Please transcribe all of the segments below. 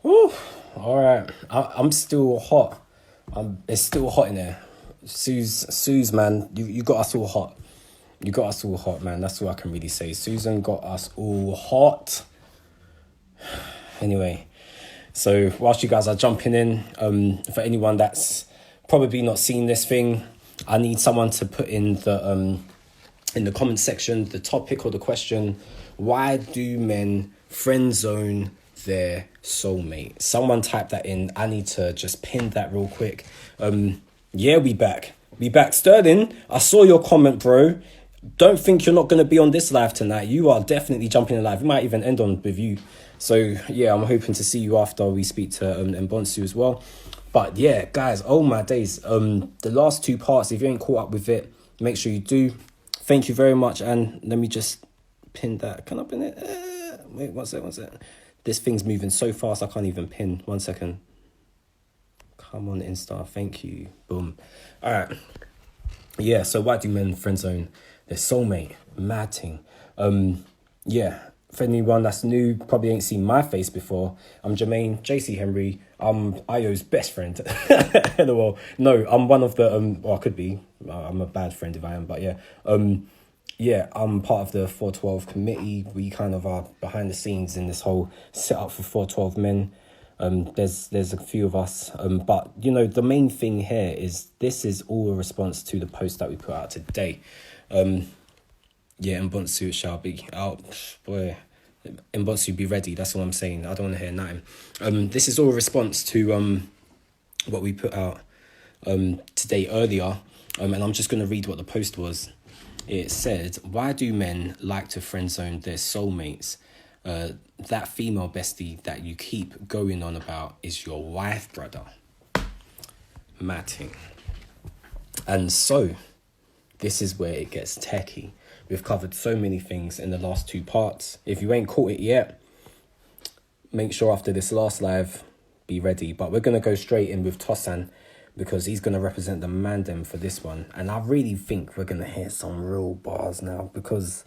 Whew. All right, I'm still hot. It's still hot in there. Suze, man, you got us all hot. You got us all hot, man. That's all I can really say. Susan got us all hot. Anyway, so whilst you guys are jumping in, for anyone that's probably not seen this thing, I need someone to put in the comment section the topic or the question: why do men friend zone their soulmate? Someone type that in. I need to just pin that real quick. Yeah, we back. We back. Sterling, I saw your comment, bro. Don't think you're not going to be on this live tonight. You are definitely jumping in live. We might even end on with you. So, yeah, I'm hoping to see you after we speak to Mbonsu as well. But, yeah, guys, oh my days. The last two parts, if you ain't caught up with it, make sure you do. Thank you very much. And let me just pin that. Can I pin it? Wait, one sec. This thing's moving so fast, I can't even pin. 1 second. Come on, Insta. Thank you. Boom. All right. Yeah, so why do men friend zone their soulmate? Mad thing. Yeah, for anyone that's new, probably ain't seen my face before, I'm Jermaine, JC Henry. I'm Io's best friend. Well, no, I'm one of the, well, I could be. I'm a bad friend if I am, but yeah. Yeah, I'm part of the 412 committee. We kind of are behind the scenes in this whole setup for 412 men. There's a few of us, but you know, the main thing here is this is all a response to the post that we put out today. Yeah, Mbonsu shall be out. Boy, Mbonsu, be ready. That's all I'm saying. I don't want to hear nothing. This is all a response to what we put out today earlier. And I'm just going to read what the post was. It said, why do men like to friend zone their soulmates? That female bestie that you keep going on about is your wife, brother. Matting. And so, this is where it gets techie. We've covered so many things in the last two parts. If you ain't caught it yet, make sure after this last live, be ready. But we're going to go straight in with Tossan, because he's going to represent the mandem for this one. And I really think we're going to hear some real bars now, because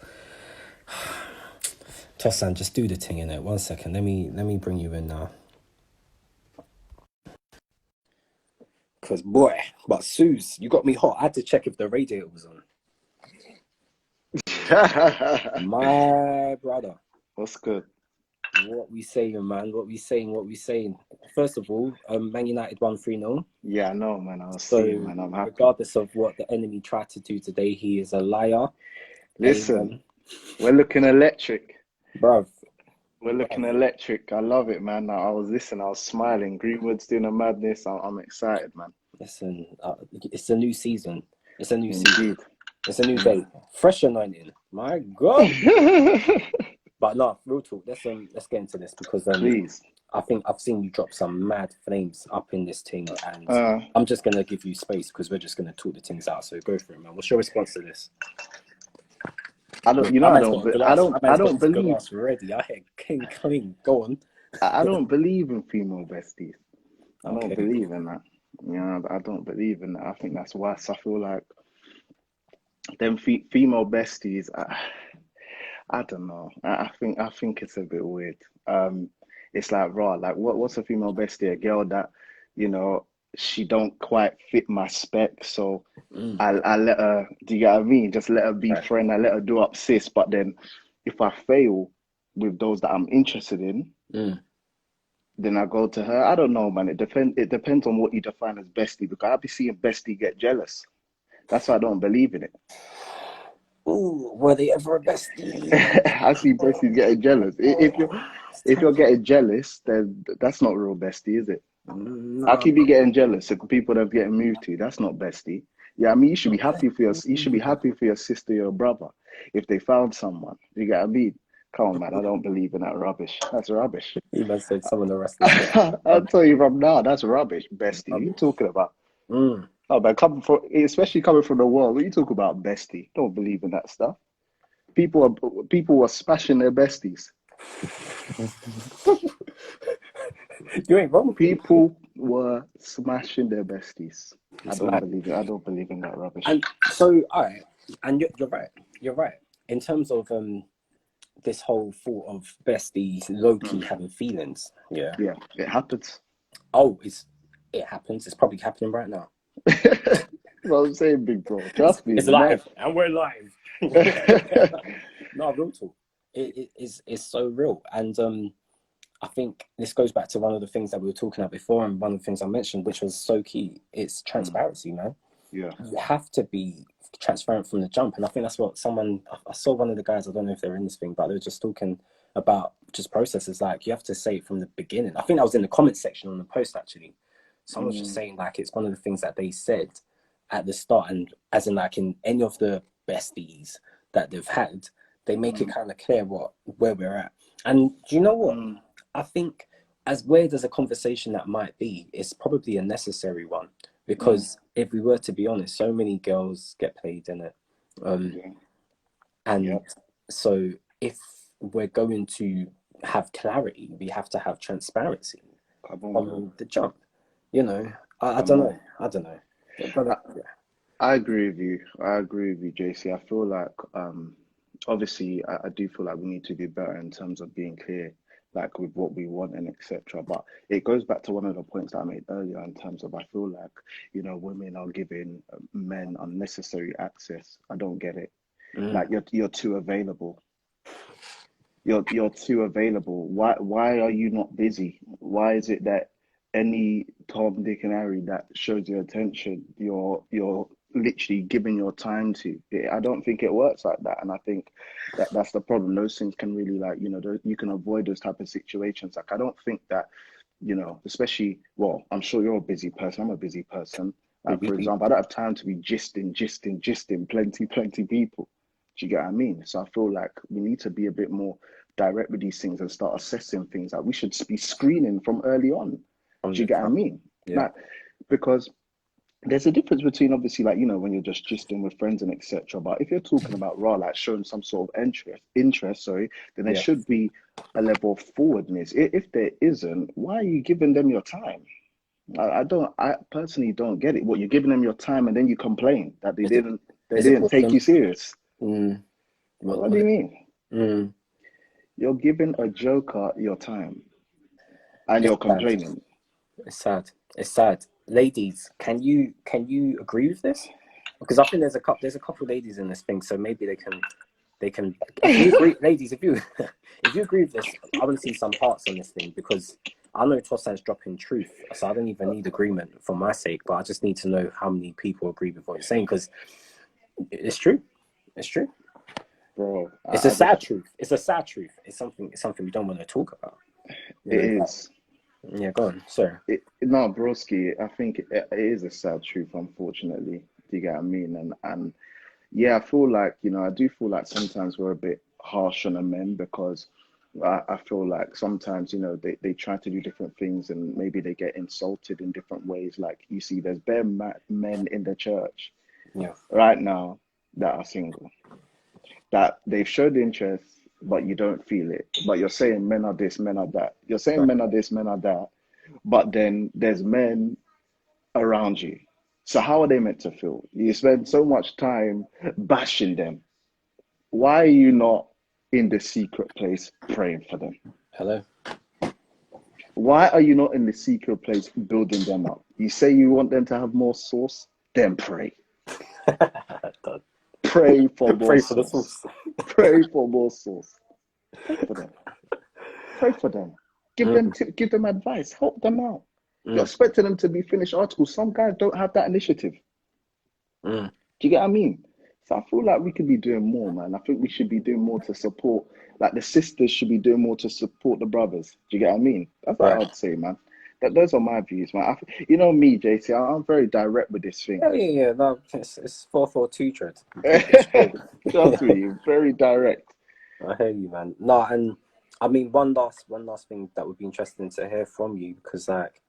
Tossan, just do the thing in it. 1 second. Let me bring you in now. Because, boy, but Suze, you got me hot. I had to check if the radiator was on. My brother. What's good? What we saying, man? What we saying? First of all, Man United won 3-0. Yeah, I know, man. I was So, seeing, man. I'm happy. regardless of what the enemy tried to do today, he is a liar. Listen, we're looking electric. Bruv. We're looking electric. I love it, man. I was smiling. Greenwood's doing a madness. I'm excited, man. Listen, it's a new season. It's a new Indeed. season. It's a new day. Fresh anointing. My God. But no, real talk. Let's get into this, because Please. I think I've seen you drop some mad flames up in this thing, and I'm just gonna give you space, because we're just gonna talk the things out. So go for it, man. What's your response to this? I don't believe. Ready. I had King clean. Go on. I don't believe in female besties. I Okay. don't believe in that. You know, I don't believe in that. I think that's why I feel like them female besties. I don't know. I think it's a bit weird. It's like raw. Like what's a female bestie? A girl that, you know, she don't quite fit my spec, so I let her. Do you get what I mean? Just let her be friend. I let her do up sis. But then, if I fail with those that I'm interested in, then I go to her. I don't know, man. It depends on what you define as bestie. Because I'll be seeing bestie get jealous. That's why I don't believe in it. Ooh, were they ever a bestie? I see besties getting jealous. If you're getting jealous, then that's not real bestie, is it? No. How can you be getting jealous of people that are getting moved to? That's not bestie. Yeah, I mean, you should be happy for your sister, your brother, if they found someone. You get what I mean? Come on, man. I don't believe in that rubbish. That's rubbish. You must said some of the rest of it. I'll tell you from now, that's rubbish, bestie. What are you talking about? Oh, man, especially coming from the world, what are you talking about, bestie? Don't believe in that stuff. People were smashing their besties. You ain't wrong. People were smashing their besties. I don't believe in that rubbish. And so, all right, and you're right. You're right. In terms of this whole thought of besties low-key having feelings. Yeah. Yeah, it happens. Oh, it happens. It's probably happening right now. Well, I'm saying, big bro, trust me, It's it's mad. live, and we're live. No, real talk. It's so real, and I think this goes back to one of the things that we were talking about before, and one of the things I mentioned, which was so key. It's transparency, man. Yeah. You have to be transparent from the jump, and I think that's what I saw one of the guys. I don't know if they're in this thing, but they were just talking about just processes. Like you have to say it from the beginning. I think I was in the comment section on the post actually. Someone was just saying like it's one of the things that they said at the start, and as in like in any of the besties that they've had, they make it kind of clear where we're at. And do you know what? I think as weird as a conversation that might be, it's probably a necessary one, because if we were to be honest, so many girls get played in it. And so if we're going to have clarity, we have to have transparency on the jump. You know, I don't know. I don't know. But, I agree with you. I agree with you, JC. I feel like, obviously, I do feel like we need to do better in terms of being clear, like with what we want and etc. But it goes back to one of the points that I made earlier in terms of I feel like, you know, women are giving men unnecessary access. I don't get it. Like you're too available. You're too available. Why are you not busy? Why is it that any Tom, Dick, and Harry that shows your attention, you're literally giving your time to? I don't think it works like that, and I think that's the problem. Those things can really, like, you know, you can avoid those type of situations. Like I don't think that, you know, especially, well, I'm sure you're a busy person. I'm a busy person. For example, I don't have time to be gisting plenty people. Do you get what I mean? So I feel like we need to be a bit more direct with these things and start assessing things. Like we should be screening from early on. Do you get what I mean? Yeah. Like, because there's a difference between obviously, like, you know, when you're just gisting with friends and etc. But if you're talking about raw, like showing some sort of interest, sorry, then there should be a level of forwardness. If there isn't, why are you giving them your time? I personally don't get it. What, you're giving them your time and then you complain that they didn't take you serious. What do you mean? You're giving a joker your time and you're complaining. It's sad. It's sad. Ladies, can you agree with this? Because I think there's a couple ladies in this thing, so maybe they can if you agree, ladies, if you agree with this, I want to see some hearts on this thing, because I know Tosan's dropping truth, so I don't even need agreement for my sake, but I just need to know how many people agree with what you're saying, because it's true. It's true. Bro, it's a sad truth. It's a sad truth. It's something we don't want to talk about. It is. Yeah, go on. Sorry. No, broski, I think it is a sad truth, unfortunately. Do you get what I mean? And yeah, I feel like, you know, I do feel like sometimes we're a bit harsh on the men, because I feel like sometimes, you know, they try to do different things and maybe they get insulted in different ways. Like, you see, there's bare men in the church right now that are single, that they've showed interest, but you don't feel it. But you're saying men are this, men are that. You're saying men are this, men are that. But then there's men around you. So how are they meant to feel? You spend so much time bashing them. Why are you not in the secret place praying for them? Hello? Why are you not in the secret place building them up? You say you want them to have more sauce, then pray. Pray for more sauce. Pray for more sauce. Pray for them. Pray for them. Give them advice. Help them out. You're expecting them to be finished articles. Some guys don't have that initiative. Do you get what I mean? So I feel like we could be doing more, man. I think we should be doing more to support, like the sisters should be doing more to support the brothers. Do you get what I mean? That's what I'd say, man. Those are my views, man. You know me, JC, I'm very direct with this thing. Yeah. No, it's 442 dread. Trust me, very direct. I hear you, man. No, and I mean, one last thing that would be interesting to hear from you, because, like,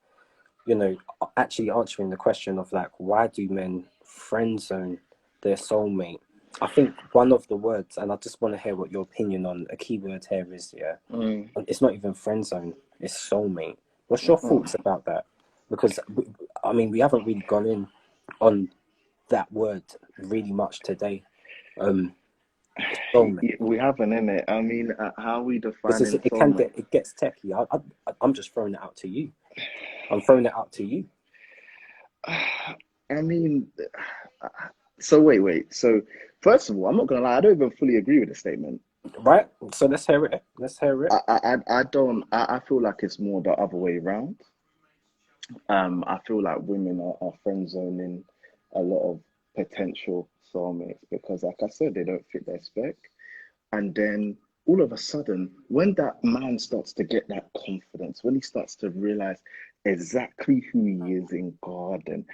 you know, actually answering the question of, like, why do men friend zone their soulmate? I think one of the words, and I just want to hear what your opinion on a key word here is, it's not even friend zone, it's soulmate. What's your thoughts about that? Because, I mean, we haven't really gone in on that word really much today. Soulmate. We haven't, innit? I mean, how are we This is defining it can soulmate? get it gets techie. I'm just throwing it out to you. I'm throwing it out to you. I mean, so wait. So first of all, I'm not gonna lie, I don't even fully agree with the statement. Right? So let's hear it. Let's hear it. I don't. I feel like it's more the other way around. I feel like women are friend zoning a lot of potential soulmates because, like I said, they don't fit their spec. And then all of a sudden, when that man starts to get that confidence, when he starts to realize exactly who he is in God, and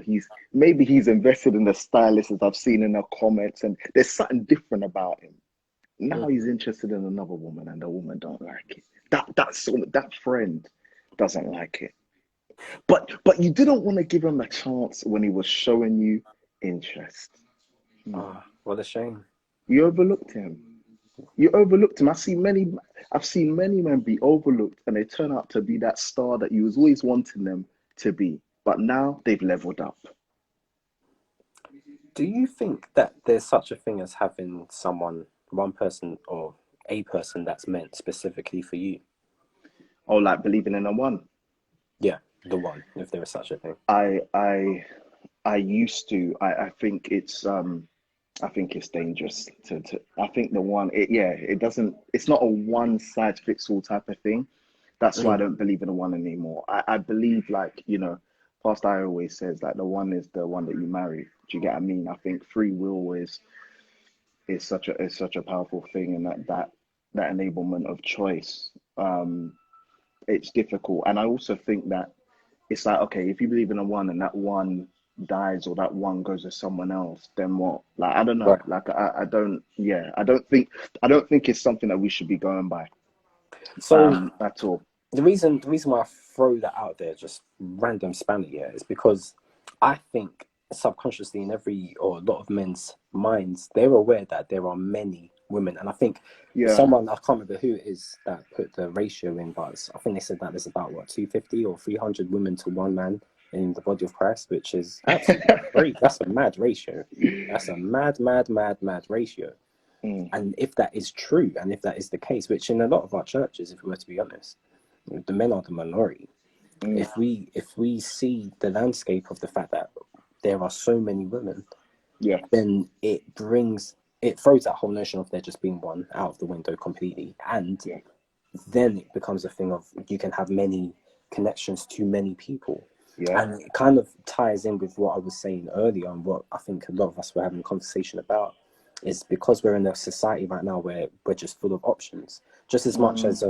he's invested in the stylist as I've seen in the comments, and there's something different about him. Now Mm. he's interested in another woman, and the woman don't like it. That friend doesn't like it. But you didn't want to give him a chance when he was showing you interest. Hmm. Oh, what a shame. You overlooked him. You overlooked him. I've seen many men be overlooked and they turn out to be that star that you was always wanting them to be. But now they've leveled up. Do you think that there's such a thing as having one person or a person that's meant specifically for you? Oh, like believing in a one. Yeah, the one, if there is such a thing. I I I used to. I think it's dangerous to I think the one it doesn't it's not a one size fits all type of thing. That's why I Mm. don't believe in the one anymore. I believe like, Pastor I always says like the one is the one that you marry. Do you get what I mean? I think free will is such a powerful thing, and that enablement of choice. It's difficult. And I also think that it's like, okay, if you believe in a one and that one dies or that one goes to someone else, then what? Like, I don't know. Right. Like, I don't, yeah, I don't think it's something that we should be going by, So at all. the reason why I throw that out there, just random spanner, yeah, is because I think subconsciously in every or a lot of men's minds, they're aware that there are many women, and I think Yeah. someone I can't remember who it is that put the ratio in, but I think they said that there's about what 250 or 300 women to one man in the body of Christ, which is absolutely great. That's a mad ratio. That's a mad ratio. Mm, And if that is true, and if that is the case, which in a lot of our churches, if we were to be honest, the men are the minority. mm, If we see the landscape of the fact that there are so many women, yeah. then it throws that whole notion of there just being one out of the window completely, and Yeah. then it becomes a thing of you can have many connections to many people. Yeah. And it kind of ties in with what I was saying earlier and what I think a lot of us were having a conversation about is because we're in a society right now where we're just full of options. Just as much Mm, as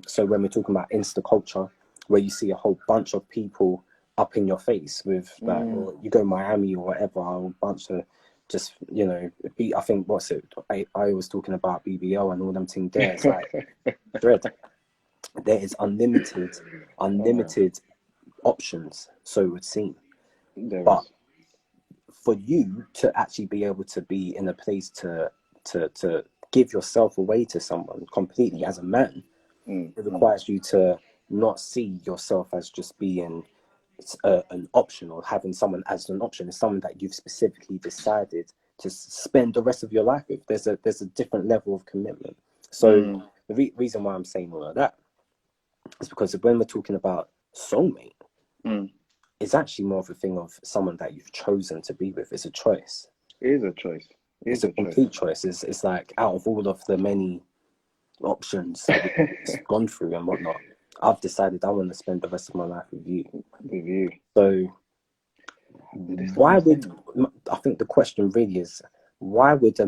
so when we're talking about Insta culture, where you see a whole bunch of people up in your face with that, mm. or you go Miami or whatever, a whole bunch of just I think what's it? I was talking about BBL and all them things there. It's like dread. There is Uh, unlimited options, so it would seem. there But is. for you to actually be able to be in a place to give yourself away to someone completely as a man, Mm, it mm. requires you to not see yourself as just being an option or having someone as an option. It's someone that you've specifically decided to spend the rest of your life with. There's a different level of commitment. So Mm, the reason why I'm saying all of that is because when we're talking about soulmate, mm. it's actually more of a thing of someone that you've chosen to be with. It's a choice. It is a choice. It It's is a a choice. complete choice. It's like out of all of the many options that we've gone through and whatnot, I've decided I want to spend the rest of my life with you. With you. So This is what why I'm would saying. I think the question really is why would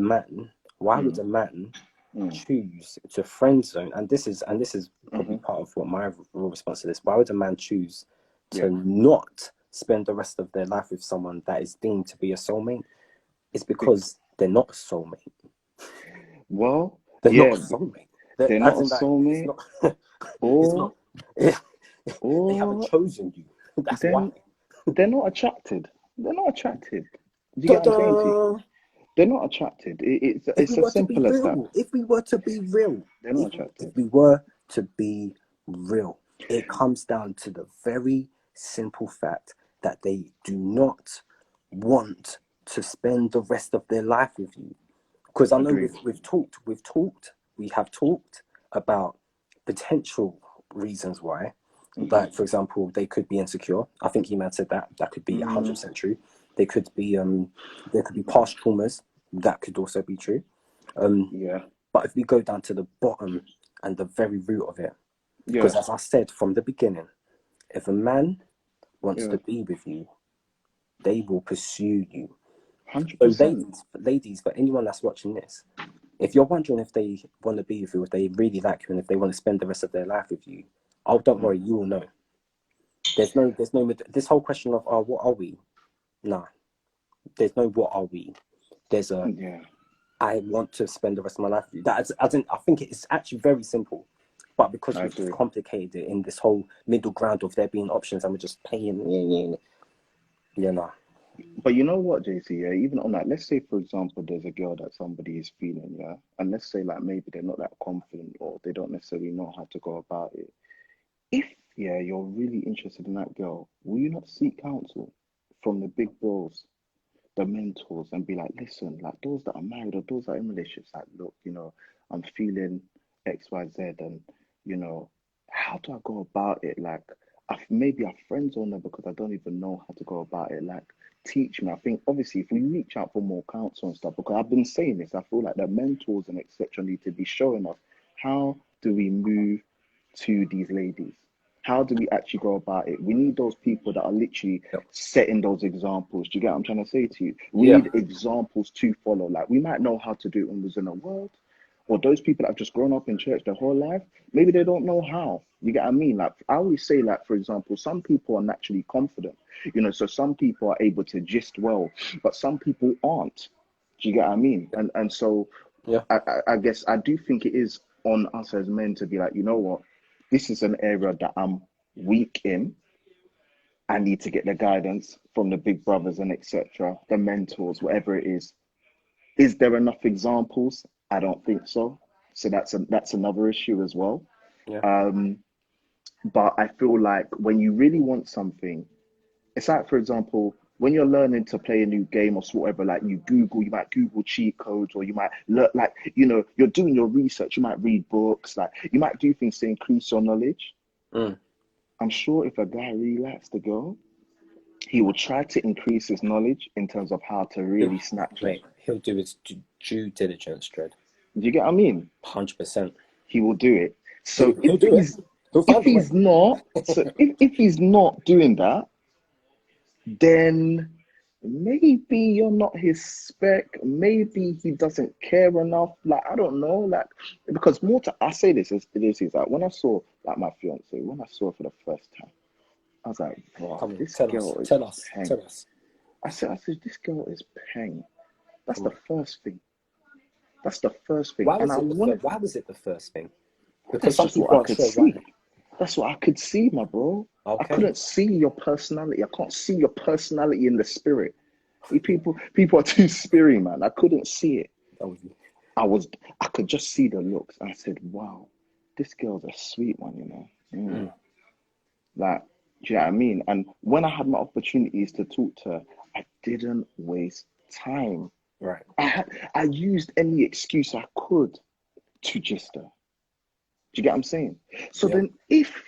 Mm, a man mm, choose to friend zone? And this is probably mm-hmm. part of what my real response to this. Why would a man choose Yeah. to not spend the rest of their life with someone that is deemed to be a soulmate? It's Be- because they're not a soulmate. Well, They're not yeah, a soulmate. they're not As a in that it's soulmate, not it's or not they haven't or chosen you. That's why. then they're not attracted. They're not attracted. Do you get what I'm saying to you? Ta-da! They're not attracted. If we It's as were to be simple as that. real, if we were to be real, They're not if, attracted. if we were to be real, it comes down to the very simple fact that they do not want to spend the rest of their life with you. Because I know Agreed. we have talked about potential reasons why. Mm-hmm. Like, for example, they could be insecure. I think Eman said that. That could be 100% true. They could be there could be past traumas. That could also be true. Yeah. But if we go down to the bottom and the very root of it, Yeah. because as I said from the beginning, if a man wants Yeah. to be with you, they will pursue you. So 100%. ladies, for anyone that's watching this, if you're wondering if they want to be with you, if they really like you, and if they want to spend the rest of their life with you, oh, don't worry, you will know. There's no, this whole question of, oh, what are we? Nah, there's no what are we. There's a, Yeah. I want to spend the rest of my life with you. That, as in, I think it's actually very simple. But because I we've just agree. complicated it in this whole middle ground of there being options and we're just paying, nah. But you know what, JC? Yeah, even on that, let's say for example, there's a girl that somebody is feeling, yeah, and let's say like maybe they're not that confident or they don't necessarily know how to go about it. If yeah, you're really interested in that girl, will you not seek counsel from the big bros, the mentors, and be like, listen, like those that are married or those that are in relationships, like, look, I'm feeling X, Y, Z, and how do I go about it? Like, maybe I friend zone them because I don't even know how to go about it. Like, teach me. I think obviously if we reach out for more counsel and stuff, because I've been saying this, I feel like the mentors and etc. need to be showing us how do we move to these ladies. How do we actually go about it? We need those people that are literally Yep. setting those examples. Do you get what I'm trying to say to you? We Yeah. need examples to follow. Like we might know how to do it when we're in the world, or those people that have just grown up in church their whole life, maybe they don't know how. You get what I mean? Like I always say, like for example, some people are naturally confident, so some people are able to gist well, but some people aren't. Do you get what I mean? And so Yeah. I guess I do think it is on us as men to be like, you know what, this is an area that I'm weak in. I need to get the guidance from the big brothers and etc., the mentors, whatever it is. Is there enough examples? I don't think so. So that's another issue as well. Yeah. But I feel like when you really want something, it's like, for example, when you're learning to play a new game or whatever, like you might Google cheat codes, or you might learn, like, you're doing your research, you might read books, like you might do things to increase your knowledge. Mm. I'm sure if a guy really likes the girl, he will try to increase his knowledge in terms of how to He'll, really snatch her. mate, he'll do his due diligence, Dread. Do you get what I mean? 100%. He will do it. So He'll do it. He'll if find a way. he's not, so if he's not doing that, then maybe you're not his spec. Maybe he doesn't care enough. Like I don't know. Like because I say this as this is like when I saw like my fiance, when I saw her for the first time, I was like, wow, Come on, this tell us, girl is tell us, peng. tell us. I said, this girl is peng. That's Come the on. first thing. That's the first thing. And I wanted. Why was it the first thing? Because That's some just what people I aren't could sure why. see. That's what I could see, my bro. I Okay. couldn't see your personality. I can't see your personality in the spirit. People are too spirit, man. I couldn't see it. That was you. I could just see the looks. I said, wow, this girl's a sweet one. Like, do you know what I mean? And when I had my opportunities to talk to her, I didn't waste time. Right. I used any excuse I could to just her. Do you get what I'm saying? So Yeah. then if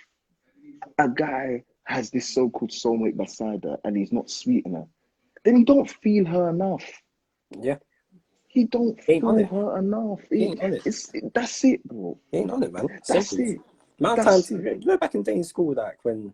a guy has this so-called soulmate beside her and he's not sweet enough, then he don't feel her enough. Yeah. He don't He ain't on feel it. her enough. He ain't on it. That's it, bro. He ain't on it, man. That's Simple. it. Amount of That's times, back in day in school, like when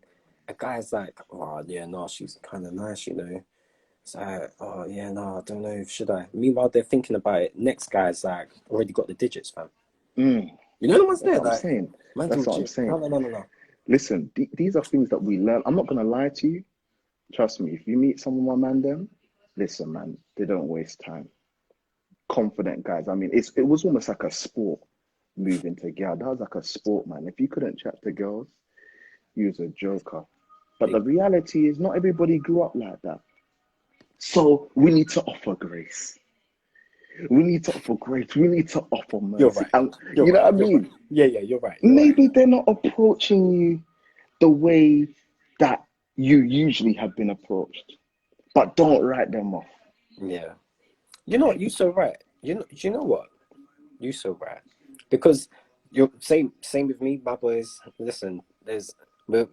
a guy's like, oh yeah, no, she's kind of nice. It's like, oh yeah, no, I don't know, should I? Meanwhile, they're thinking about it. Next guy's like already got the digits, fam. mm, You know the ones that's there, what I'm like, saying. man's That's all what I'm shit. No, saying. no, no, no, no. Listen, these are things that we learn. I'm not gonna lie to you. Trust me. If you meet some of my man, them, listen, man, they don't waste time. Confident guys. I mean, it was almost like a sport moving to girl. That was like a sport, man. If you couldn't chat to girls, you was a joker. But the Big. reality is, not everybody grew up like that. So we need to offer grace. We need to offer grace. We need to offer You're mercy. right. And You're you know right. what I You're right. mean? Yeah, yeah, you're right. You're right. Maybe they're not approaching you the way that you usually have been approached. But don't write them off. Yeah. You know what? You're so right. Do you know what? You so right. Because you're same with me, my boys. Listen, we're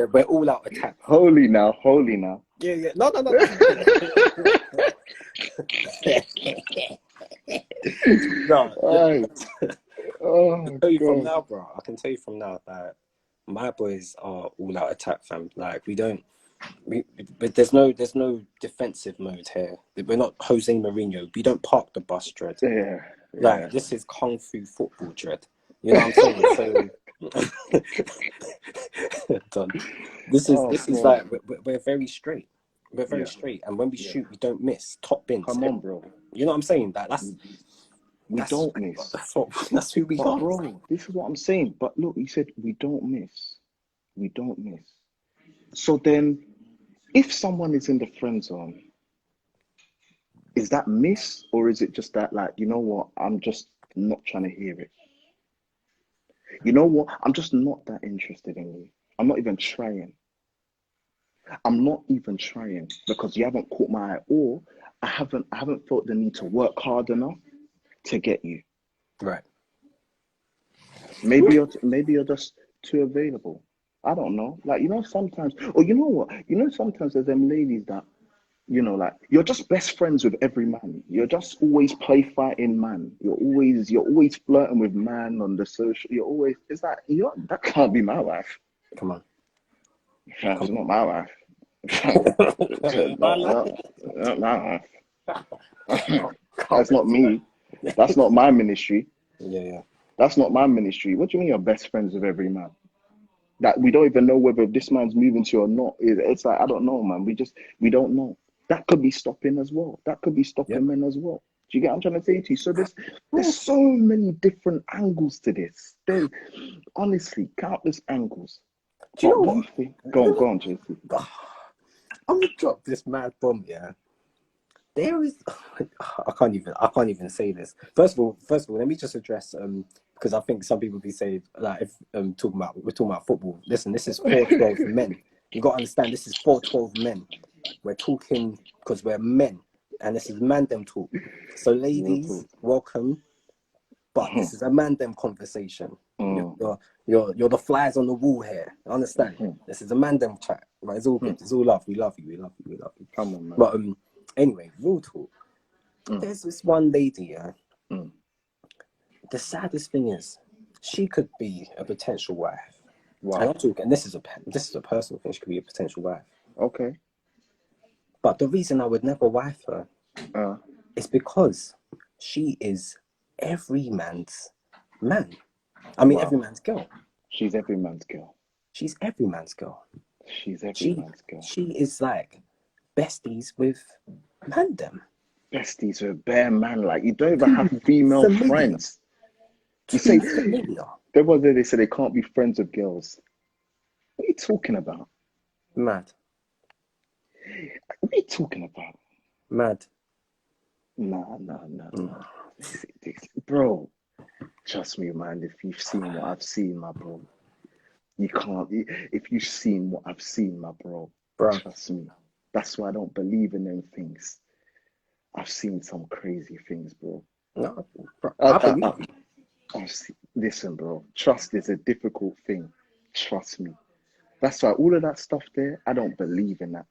we're all out attack. Holy now, holy now. Yeah. No. No, Aye. I can Oh tell you from God. now, bro. I can tell you from now that my boys are all out attack, fam. Like but there's no defensive mode here. We're not Jose Mourinho. We don't park the bus, dread. Yeah, yeah. Like this is kung fu football, dread. You know what I'm saying? So, done. Oh, This is bro. like we're very straight. We're very Yeah, straight, and when we yeah. shoot, we don't miss. Top bins. Come on, bro. You know what I'm saying? That We don't miss. that's who we But are. bro, this is what I'm saying. But look, you said we don't miss. We don't miss. So then, if someone is in the friend zone, is that miss or is it just that like, you know what? I'm just not trying to hear it. You know what? I'm just not that interested in you. I'm not even trying. I'm not even trying because you haven't caught my eye, or I haven't felt the need to work hard enough to get you. Right. Maybe you're just too available. I don't know. Like, you know, sometimes, or you know what? You know, sometimes there's them ladies that, you know, like you're just best friends with every man. You're just always play fighting man. You're always flirting with man on the social. You're always, it's like, that can't be my wife. Come on. It's Come not my wife. on. Not my wife. Can't That's not me. That's not my ministry. Yeah. That's not my ministry. What do you mean you're best friends with every man? That we don't even know whether this man's moving to you or not. It's like, I don't know, man. We don't know. That could be stopping as well. That could be stopping Yep. men as well. Do you get what I'm trying to say to you? So Of there's course. so many different angles to this. There's honestly countless angles. Do you But know one what? thing, You go know, on, JC. I'm gonna drop this mad bomb, yeah. There is I can't even say this. First of all, let me just address because I think some people be saying like if we're talking about football. Listen, this is 412 men. You gotta understand this is 412 men. We're talking because we're men and this is man them talk. So Real ladies, talk. welcome. But this is a man them conversation. You're, Mm, you're you're the flies on the wall here. Understand? This is a man them chat. Right? It's all good. It's all love. We love you. We love you. We love you. come on, man. But anyway, real talk. There's this one lady. Yeah. Mm. The saddest thing is, she could be a potential wife. And Wow. I'm talking. This is a personal thing. She could be a potential wife. Okay. But the reason I would never wife her Uh, is because she is every man's man. I mean, every wow. man's girl. She's every man's girl. She's every man's girl. She's every She man's girl. she is like besties with mandem. Besties with a bare man. Like, you don't even have Too female familiar. friends. You Too say, familiar. they say they can't be friends with girls. What are you talking about? Mad. What are you talking about? Mad. Nah. Mm. Bro, trust me, man. If you've seen what I've seen, my bro, you can't. If you've seen what I've seen, my bro, Bro. trust me. That's why I don't believe in them things. I've seen some crazy things, bro. No, bro. I believe you. Listen, bro. Trust is a difficult thing. Trust me. That's why all of that stuff there, I don't believe in that.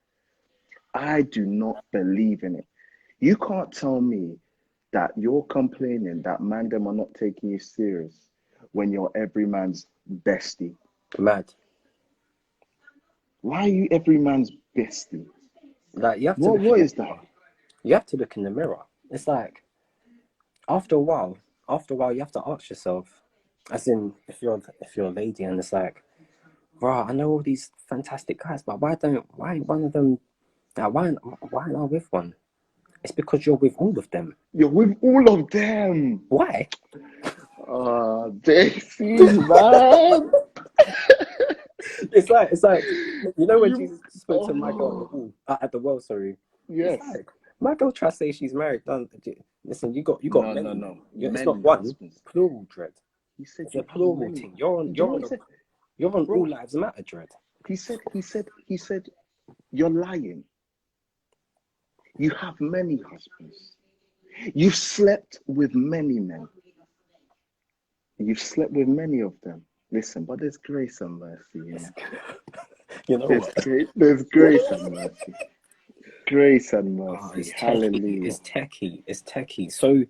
I do not believe in it. You can't tell me that you're complaining that man them are not taking you serious when you're every man's bestie. Mad. Why are you every man's bestie? Like you have to look in What the is that? mirror. You have to look in the mirror. It's like after a while, you have to ask yourself, as in if you're a lady and it's like, bro, I know all these fantastic guys, but why one of them? Why not with one? It's because you're with all of them. You're with all of them. Why? JC, man. It's like you know when You Jesus spoke to my girl at the oh wall at the well. Sorry, it's yes. like my girl tries to say she's married. Don't listen. You got No, many no. men. It's not Many one husbands. plural dread. He said It's a you have plural many. thing. You know what he said? You're on all Bro, lives matter dread. he said, you're lying. You have many husbands. You've slept with many men. You've slept with many of them. Listen, but there's grace and mercy, you know. You know what? There's grace and mercy. Grace and Oh, mercy. it's techie. Hallelujah. It's techie. It's techie. So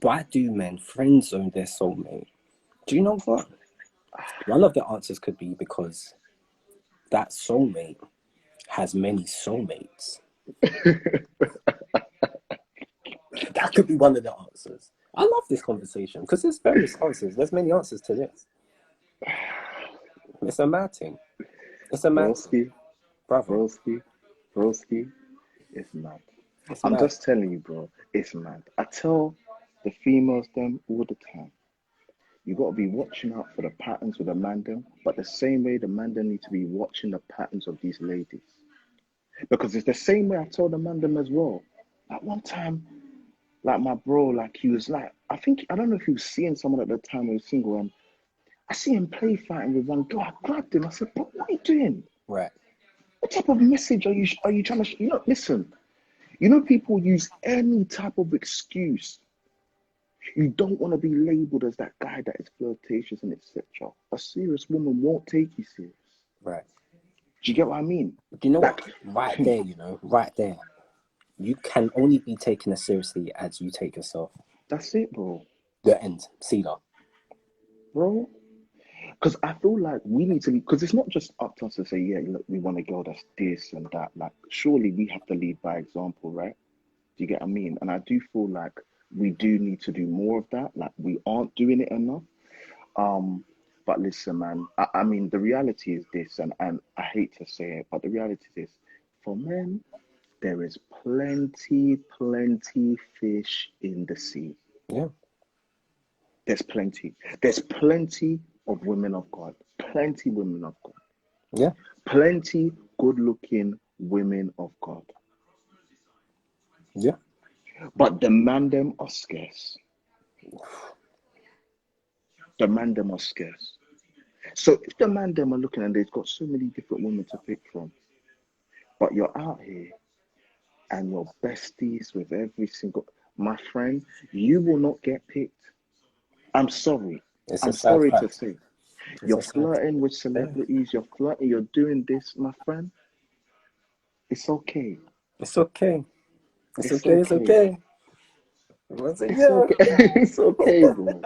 why do men friend zone their soulmate? Do you know what? One of the answers could be because that soulmate has many soulmates. That could be one of the answers. I love this conversation because there's various answers. There's many answers to this. It's a mad thing. It's a mad thing. Broski, Brother. broski, it's mad. It's I'm mad. just telling you, bro, it's mad. I tell the females them all the time. You got to be watching out for the patterns with the man them, but the same way the man them need to be watching the patterns of these ladies. Because it's the same way I told the man them as well. Like one time, like my bro, like he was like, I don't know if he was seeing someone at the time he was single, and I see him play fighting with one girl. I grabbed him. I said, "Bro, what are you doing? Right. What type of message are you trying to? You know, listen. You know, people use any type of excuse. You don't want to be labeled as that guy that is flirtatious and etc. A serious woman won't take you serious. Right. Do you get what I mean? Do you know Like, what? Right there, right there. You can only be taken as seriously as you take yourself. that's it, bro. The end. See that. Bro. Because I feel like we need to be, because it's not just up to us to say, yeah, look, we want a girl that's this and that. Like, surely we have to lead by example, right? Do you get what I mean? And I do feel like we do need to do more of that. Like, we aren't doing it enough. But listen, man, I mean, the reality is this, and I hate to say it, but the reality is this. For men, there is plenty fish in the sea. Yeah. There's plenty. There's plenty of women of God. Plenty women of God. Yeah. Plenty good-looking women of God. Yeah. But the man them are scarce. The man them are scarce. So if the man them are looking and they've got so many different women to pick from, but you're out here and you're besties with every single, my friend, you will not get picked. I'm sorry. It's a I'm sad sorry to fact. say. It's You're a sad flirting with thing. celebrities, you're doing this, my friend. It's okay. It's okay. It's It's okay. It's okay. okay. Was it? It's Yeah. okay. It's okay, bro.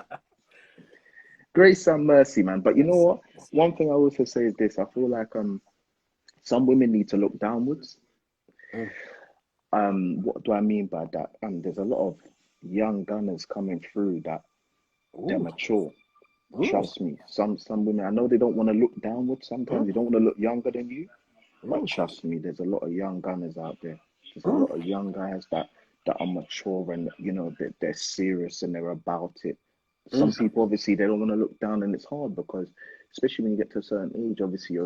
Grace and mercy, man. But you know what? One thing I also say is this. I feel like some women need to look downwards. Mm. What do I mean by that? There's a lot of young gunners coming through that they're Ooh. mature. Ooh. Trust me. Some women, I know they don't want to look downwards sometimes. Mm. They don't want to look younger than you. But Mm. trust me, there's a lot of young gunners out there. There's a Mm. lot of young guys that are mature and they're serious and they're about it. Some Mm. people obviously they don't want to look down, and it's hard because especially when you get to a certain age, obviously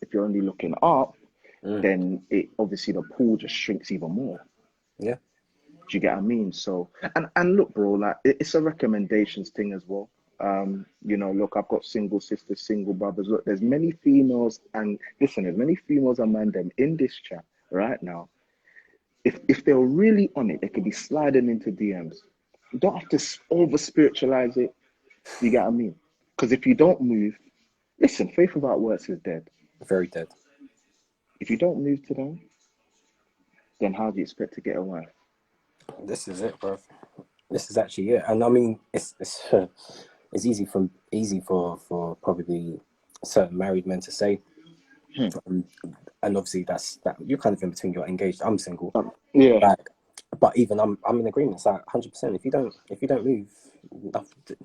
if you're only looking up, Mm. then it obviously the pool just shrinks even more. Yeah. Do you get what I mean? So and look, bro, like it's a recommendations thing as well. Look, I've got single sisters, single brothers. Look, there's many females, and listen, there's many females and man them in this chat right now. If they're really on it, they could be sliding into DMs. You don't have to over spiritualize it. You get what I mean? Because if you don't move, listen, faith without works is dead. Very dead. If you don't move to them, then how do you expect to get a wife? This is it, bro. This is actually it. And I mean, it's easy for probably certain married men to say. Um, and obviously that you're kind of in between. You're engaged. I'm single. Yeah. Like, but even I'm in agreement. It's like 100%. If you don't move,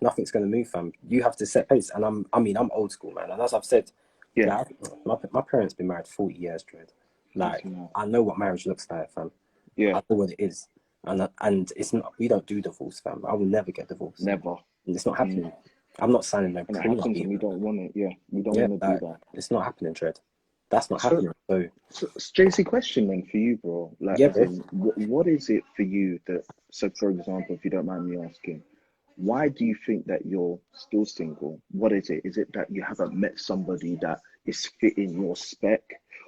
nothing's going to move, fam. You have to set pace. And I'm old school, man. And as I've said, Yeah. like, my parents been married 40 years, Dread. Like, I know what marriage looks like, fam. Yeah. I know what it is. And it's not. We don't do divorce, fam. I will never get divorced. Never. And it's not happening. I'm not signing no And it prenup happens and we either. don't want it. Yeah. We don't Yeah, want to do like, that. it's not happening, Dread. That's not So, happening. So JC, question then for you, bro. Like, yeah, as bro. in, what is it for you that, so for example, if you don't mind me asking, why do you think that you're still single? What is it? Is it that you haven't met somebody that is fitting your spec?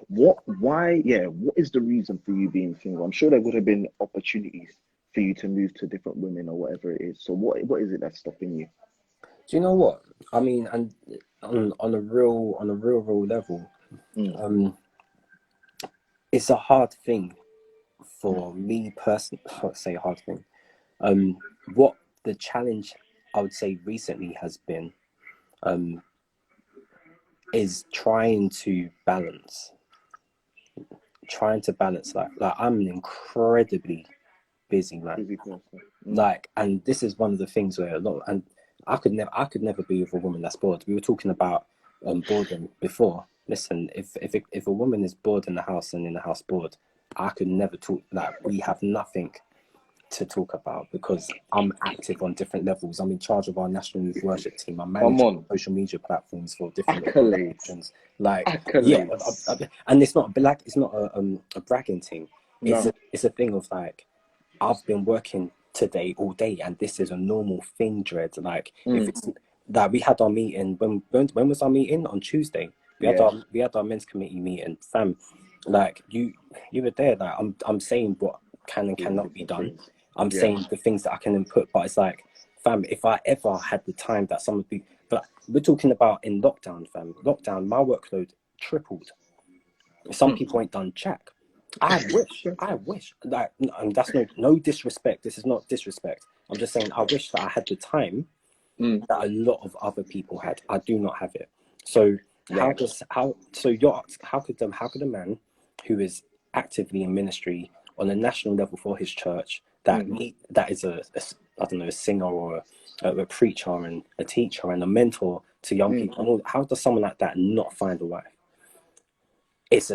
What is the reason for you being single? I'm sure there would have been opportunities for you to move to different women or whatever it is. So what is it that's stopping you? Do you know what? I mean, and on a real level, Mm, um, it's a hard thing for me personally. Say a hard thing. Um, what the challenge I would say recently has been um is trying to balance life. Like I'm an incredibly busy man. busy person. Mm, Like, and this is one of the things where a lot, and I could never be with a woman that's bored. We were talking about boredom before. Listen, if a woman is bored in the house and in the house bored, I could never talk. Like, we have nothing to talk about because I'm active on different levels. I'm in charge of our national youth worship team. I'm come managing on, social media platforms for different accolades, organizations. Like, yeah, accolades. and it's not like it's not a bragging thing. No. It's a thing of like I've been working today all day, and this is a normal thing, Dread. Like if Mm, it's that we had our meeting when was our meeting on Tuesday? yeah, We had our men's committee meeting, fam. Like you were there. Like I'm saying what can and doing cannot be different done. things. I'm Yeah. saying the things that I can input, but it's like, fam, if I ever had the time that some of the, but we're talking about in lockdown, fam. Lockdown, my workload tripled. Some Mm. people ain't done jack. I wish. Like, and that's no disrespect. This is not disrespect. I'm just saying, I wish that I had the time Mm. that a lot of other people had. I do not have it. So Wow. how could a man who is actively in ministry on a national level for his church Mm. that is a I don't know, a singer or a preacher and a teacher and a mentor to young Mm. people, how does someone like that not find a wife? It's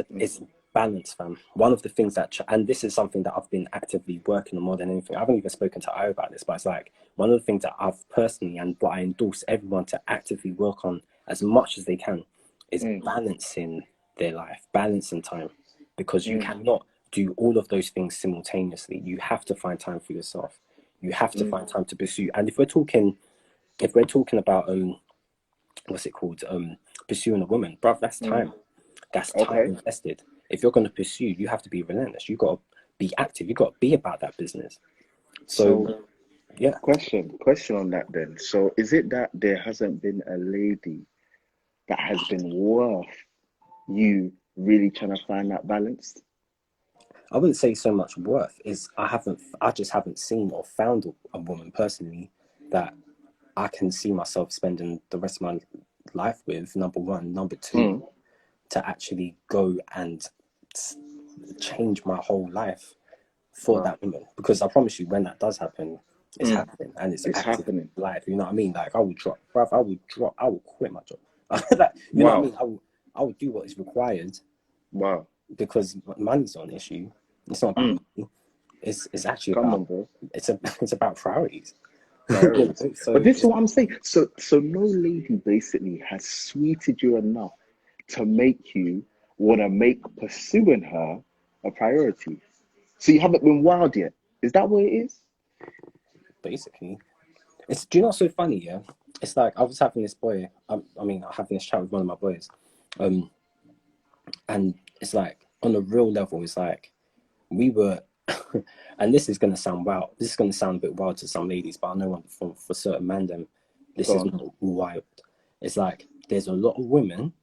balance, fam. One of the things and this is something that I've been actively working on more than anything. I haven't even spoken to I about this, but it's like one of the things that I've personally and what I endorse everyone to actively work on as much as they can is Mm. balancing their life, balancing time, because you Mm. cannot do all of those things simultaneously. You have to find time for yourself. You have to Mm. find time to pursue. And if we're talking about what's it called pursuing a woman, bruv, that's Mm. time. That's time Okay. invested. If you're going to pursue, you have to be relentless. You got to be active. You got to be about that business. So So yeah, question on that then. So is it that there hasn't been a lady that has been worth you really trying to find that balance? I wouldn't say so much worth is I just haven't seen or found a woman personally that I can see myself spending the rest of my life with. Number one, number two, Mm. to actually go and change my whole life for Wow. that woman. Because I promise you, when that does happen, it's Mm. happening and it's It's active happening. life. You know what I mean? Like I will drop, bruv, I will quit my job. Like, you know what I Wow. mean? I will do what is required Wow. because money's not an issue. It's not about Mm. money. It's actually Come about on, bro. it's about priorities. You Priorities. know? But So this is it's what I'm saying. So no lady basically has sweeted you enough to make you want to make pursuing her a priority. So you haven't been wild yet. Is that what it is? basically it's do you know what's so funny? Yeah, it's like I was having this boy. Having this chat with one of my boys, um, and it's like on a real level. It's like we were, and this is gonna sound wild. This is gonna sound a bit wild to some ladies, but I know for certain men, them, this Go is on. not wild. It's like there's a lot of women,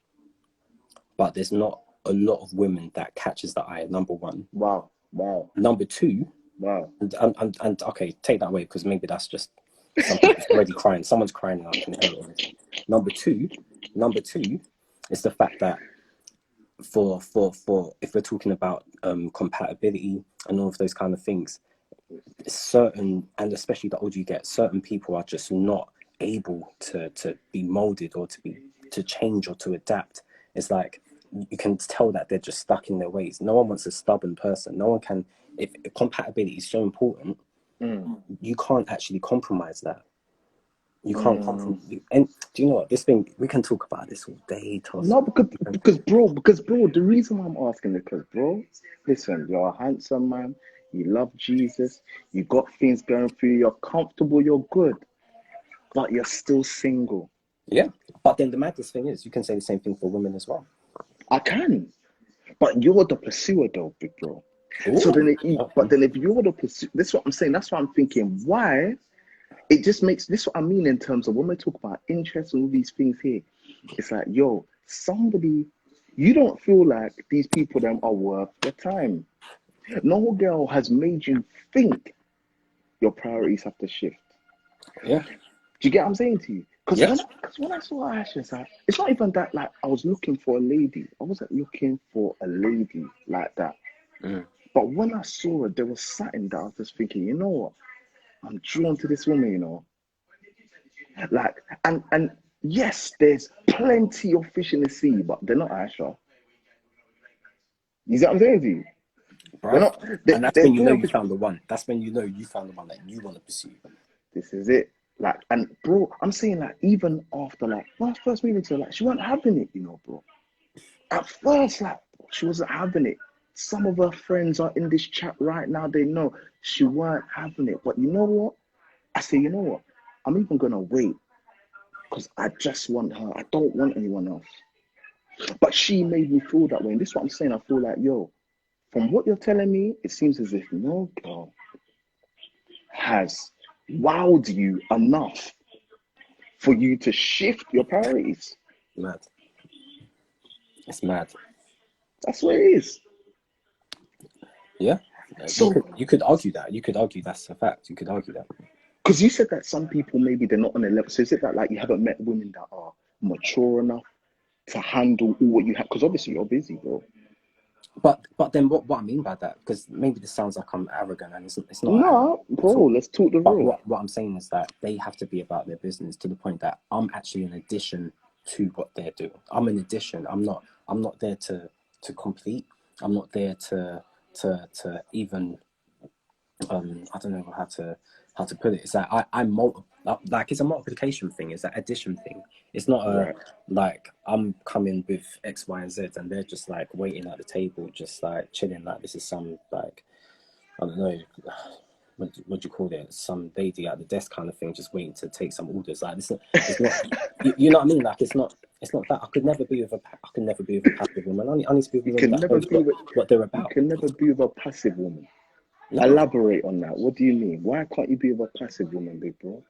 but there's not a lot of women that catches the eye. Number one. Wow. Wow. Number two, Wow. and okay, take that away because maybe that's just something that's already crying. Someone's crying and I can hear it already. Number two, number two, is the fact that for if we're talking about compatibility and all of those kind of things, certain and especially the older you get, certain people are just not able to be molded or to change or to adapt. It's like you can tell that they're just stuck in their ways. No one wants a stubborn person. No one can. If compatibility is so important, Mm. you can't actually compromise that. You can't Mm. compromise. And do you know what? This thing we can talk about this all day, Toss. No, because bro, the reason why I'm asking is because bro, listen, you're a handsome man, you love Jesus, you got things going for you, you're comfortable, you're good, but you're still single. Yeah, but then the maddest thing is, you can say the same thing for women as well. I can, but you're the pursuer though, big bro. So Ooh. then, but then if you're the pursue, this is what I'm saying. That's why I'm thinking. Why? It just makes this what I mean in terms of when we talk about interest and all these things here. It's like, yo, somebody, you don't feel like these people them are worth your time. No girl has made you think your priorities have to shift. Yeah. Do you get what I'm saying to you? Because Yeah. when I saw Aisha, it's not even that like I was looking for a lady. I wasn't looking for a lady like that. Mm. But when I saw her, there was something that I was just thinking, you know what? I'm drawn to this woman, you know. Like, and yes, there's plenty of fish in the sea, but they're not Aisha. You see what I'm saying to you? They're Bruv. not. And that's There's when you know plenty of you fish. found the one. That's when you know you found the one that you want to pursue. This is it. Like, and bro, I'm saying like even after like when I was first moving to her, like she wasn't having it, you know, bro. At first, like she wasn't having it. Some of her friends are in this chat right now. They know she weren't having it. But you know what? I say, you know what? I'm even gonna wait because I just want her. I don't want anyone else. But she made me feel that way. And this is what I'm saying. I feel like, yo, from what you're telling me, it seems as if no girl has wowed you enough for you to shift your priorities. Mad. It's mad. That's what it is. Yeah. So, You could argue that. You could argue that's a fact. You could argue that. because you said that some people maybe they're not on a level. So is it that like you haven't met women that are mature enough to handle all what you have? Because obviously you're busy, bro. But then what I mean by that, because maybe this sounds like I'm arrogant, and it's not arrogant No, at bro, all. let's talk the But real. what I'm saying is that they have to be about their business to the point that I'm actually an addition to what they're doing. I'm an addition. I'm not there to complete. I'm not there to even I don't know how to put it. It's like like it's a multiplication thing. It's an addition thing. It's not a Right. like I'm coming with X, Y, and Z, and they're just like waiting at the table, just like chilling. Like this is some like I don't know. What do you call it? Some lady at the desk kind of thing, just waiting to take some orders. Like it's not. You know what I mean? Like it's not that. I could never be with I could never be with a passive woman. I need to be with You a woman can that never knows be with what they're you about. can never be with a passive woman. No, Elaborate on that. What do you mean? Why can't you be with a passive woman, big bro?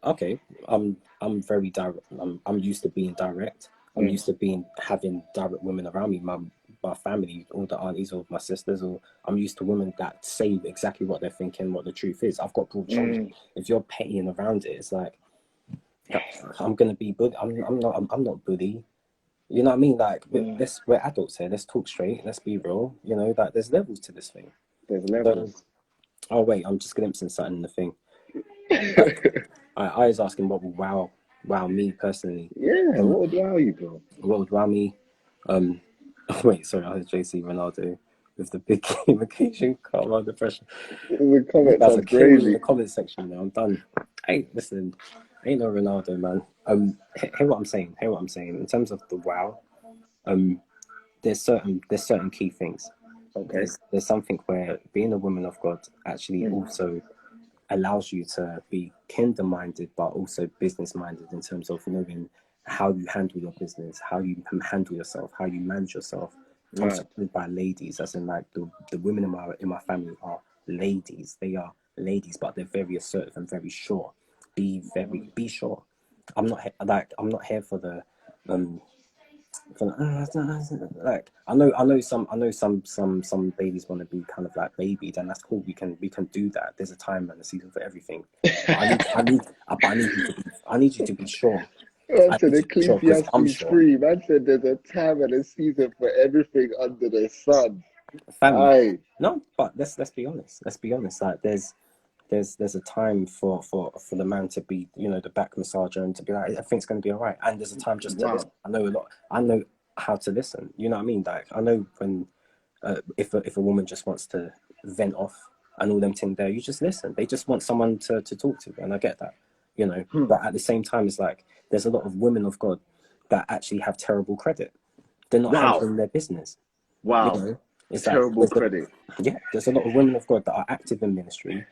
okay, I'm very direct. I'm used to being direct. I'm Mm. used to being having direct women around me. My family, all the aunties, all my sisters, or I'm used to women that say exactly what they're thinking, what the truth is. I've got broad shoulders. Mm. If you're pettying around it, it's like I'm gonna be bully. I'm not bully. You know what I mean? Like Mm. we're adults here. Let's talk straight. Let's be real. You know, like there's levels to this thing. There's So, levels. oh wait, I'm just glimpsing something in the thing. Like, I was asking what would wow me personally. Yeah, Um, what would wow you, bro? what would wow me? Um, wait, sorry, I was JC Ronaldo with the big vacation car under pressure. The You comments guys are are killing me in crazy. the comment section now. I'm done. Hey, listen, ain't no Ronaldo, man. Hear what I'm saying. Hear what I'm saying. In terms of the wow, um, there's certain key things. Okay. There's something where being a woman of God actually Mm. also allows you to be kinder minded but also business minded in terms of knowing how you handle your business, how you handle yourself, how you manage yourself. I'm Right. surrounded by ladies, as in like the women in my family are ladies. They are ladies, but they're very assertive and very sure. Be sure. I'm not here for the um like I know some babies want to be kind of like babied, and that's cool. We can do that. There's a time and a season for everything. But I need you to I need you to be sure. Man I said need you to be sure because I'm Ecclesiastes sure. 3. Man said there's a time and a season for everything under the sun. Fam, Aye. no, but let's be honest. Let's be honest. Like there's a time for the man to be, you know, the back massager and to be like everything's going to be all right, and there's a time just to listen. Wow. I know a lot. I know how to listen. You know what I mean? Like I know when if a woman just wants to vent off and all them things there, you just listen. They just want someone to talk to, and I get that, you know. Hmm. But at the same time, it's like there's a lot of women of God that actually have terrible credit. They're not Wow. handling their business. You Wow. know, it's like Terrible credit. there's a lot of women of God that are active in ministry.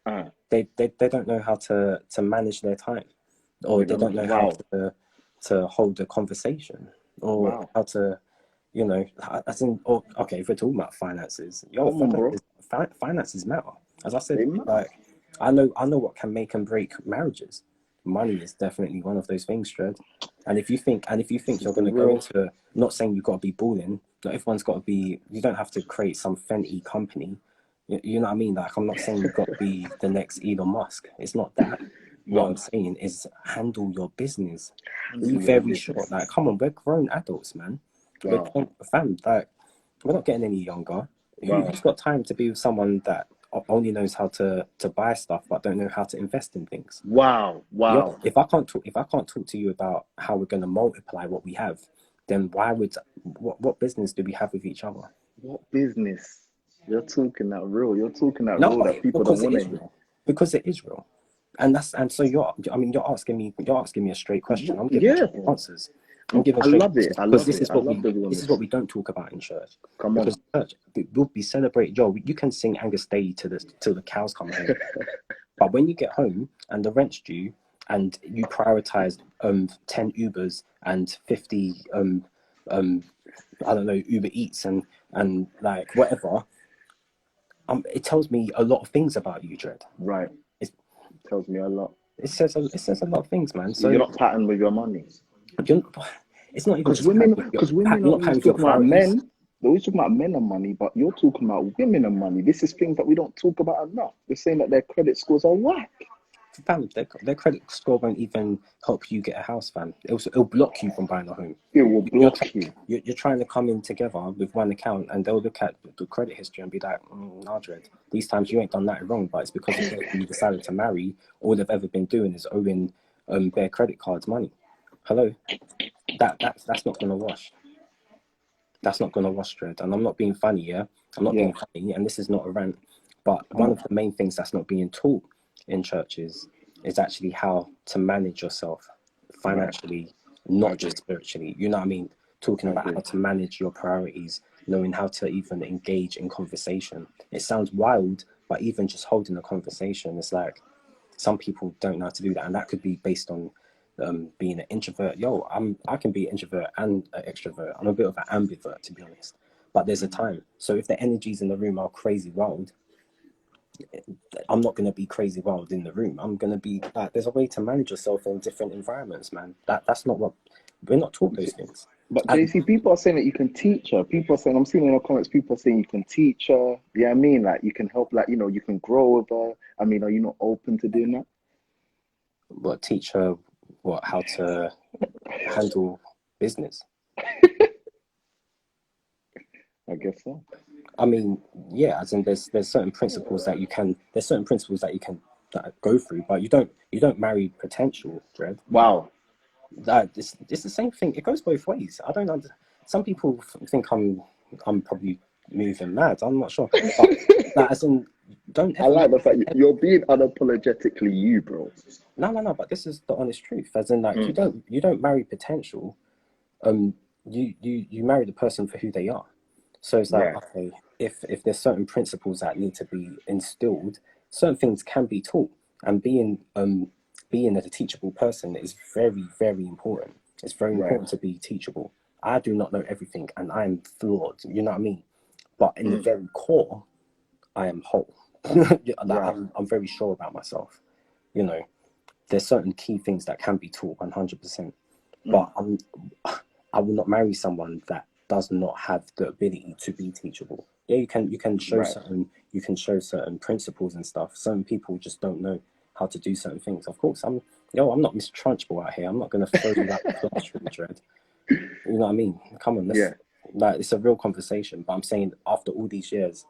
Ah, They don't know how to manage their time, or they they don't know. don't know how Wow. to hold a conversation, or Wow. how to You know, as in, or, okay, if we're talking about finances, yo, Come on, bro. finances matter. As I said, They matter. like, I know what can make and break marriages. Money is definitely one of those things, Dred. And if you This think is you're the going to go real. into, not saying you've got to be balling, not everyone's got to be. You don't have to create some Fenty company. You know what I mean? Like, I'm not saying you've got to be the next Elon Musk. It's not that. What I'm Wow. saying is handle your business. Be Handle your very short. business. Like, come on, we're grown adults, man. We're Wow. fam. Like, we're not getting any younger. Wow. Who's got time to be with someone that only knows how to buy stuff but don't know how to invest in things? Wow. Yo, Wow. if I can't talk to you about how we're going to multiply what we have, then why would what business do we have with each other? What business? You're talking that real. You're talking that No, real that people don't because it want to is hear. real. Because it is real. And so you're asking me a straight question. I'm giving Yeah, straight answers. I'm giving I straight love it. answers I because love it. I love the this is what realness. we don't talk about in church. Come Because on. church, we'll be celebrating. Yo, you can sing Angus Day till the cows come home. But when you get home and the rent's due and you prioritized 10 Ubers and 50 I don't know, Uber Eats and like whatever, it tells me a lot of things about you, Dred. Right. It, Tells me a lot. it says a lot of things, man. You're So not patterned with your money. you're, it's not even Because just patting women, with because women are you're not always patting with your talking about priorities. men. They're always talking about men and money, but you're talking about women and money. This is things that we don't talk about enough. They're saying that their credit scores are whack. Fam, their credit score won't even help you get a house, fam. It'll block you from buying a home. It will You're, block you. you're trying to come in together with one account and they'll look at the credit history and be like, nah, Dred, these times you ain't done that wrong, but it's because the person you decided to marry, all they've ever been doing is owing their credit cards money. Hello? That's not gonna wash. That's not gonna wash, Dred. And I'm not being funny, yeah? I'm not Yeah, being funny, and this is not a rant. But come one on. of the main things that's not being taught in churches is actually how to manage yourself Right. financially, I not agree. just spiritually. You know what I mean? Talking I about agree. how to manage your priorities, knowing how to even engage in conversation. It sounds wild, but even just holding a conversation, it's like some people don't know how to do that, and that could be based on being an introvert. Yo, I can be an introvert and an extrovert. I'm a bit of an ambivert, to be honest. But there's a time. So if the energies in the room are crazy wild, I'm not gonna be crazy wild in the room. I'm gonna be like, there's a way to manage yourself in different environments, man. That's not what we're not taught those things. But And JC, people are saying that you can teach her. People are saying, I'm seeing in the comments, people are saying you can teach her. Yeah, I mean, like you can help, like, you can grow with her. I mean, are you not open to doing that? what teach her how to handle business. I guess so. I mean, yeah, as in there's certain principles that you can go through, but you don't marry potential, Dred. Wow. That it's the same thing. It goes both ways. I don't under, Some people think I'm probably moving mad. I'm not sure, but like, as in, don't I ever like the fact you're being unapologetically you, bro. no. But this is the honest truth. As in, like, Mm. you don't marry potential. Um, you marry the person for who they are. So it's like, Right. okay, if there's certain principles that need to be instilled, certain things can be taught, and being a teachable person is very, very important. It's very Right. important to be teachable. I do not know everything, and I am flawed. You know what I mean? But in the Mm. very core, I am whole. Like, Right. I'm very sure about myself. You know, there's certain key things that can be taught 100%. Mm. But I will not marry someone that does not have the ability to be teachable. Yeah, Right. you can show certain principles and stuff. Certain people just don't know how to do certain things. Of course, I'm not Mr. Trunchbull out here. I'm not gonna throw you out the classroom, Dred. You know what I mean? Come on, Yeah. it's a real conversation. But I'm saying after all these years,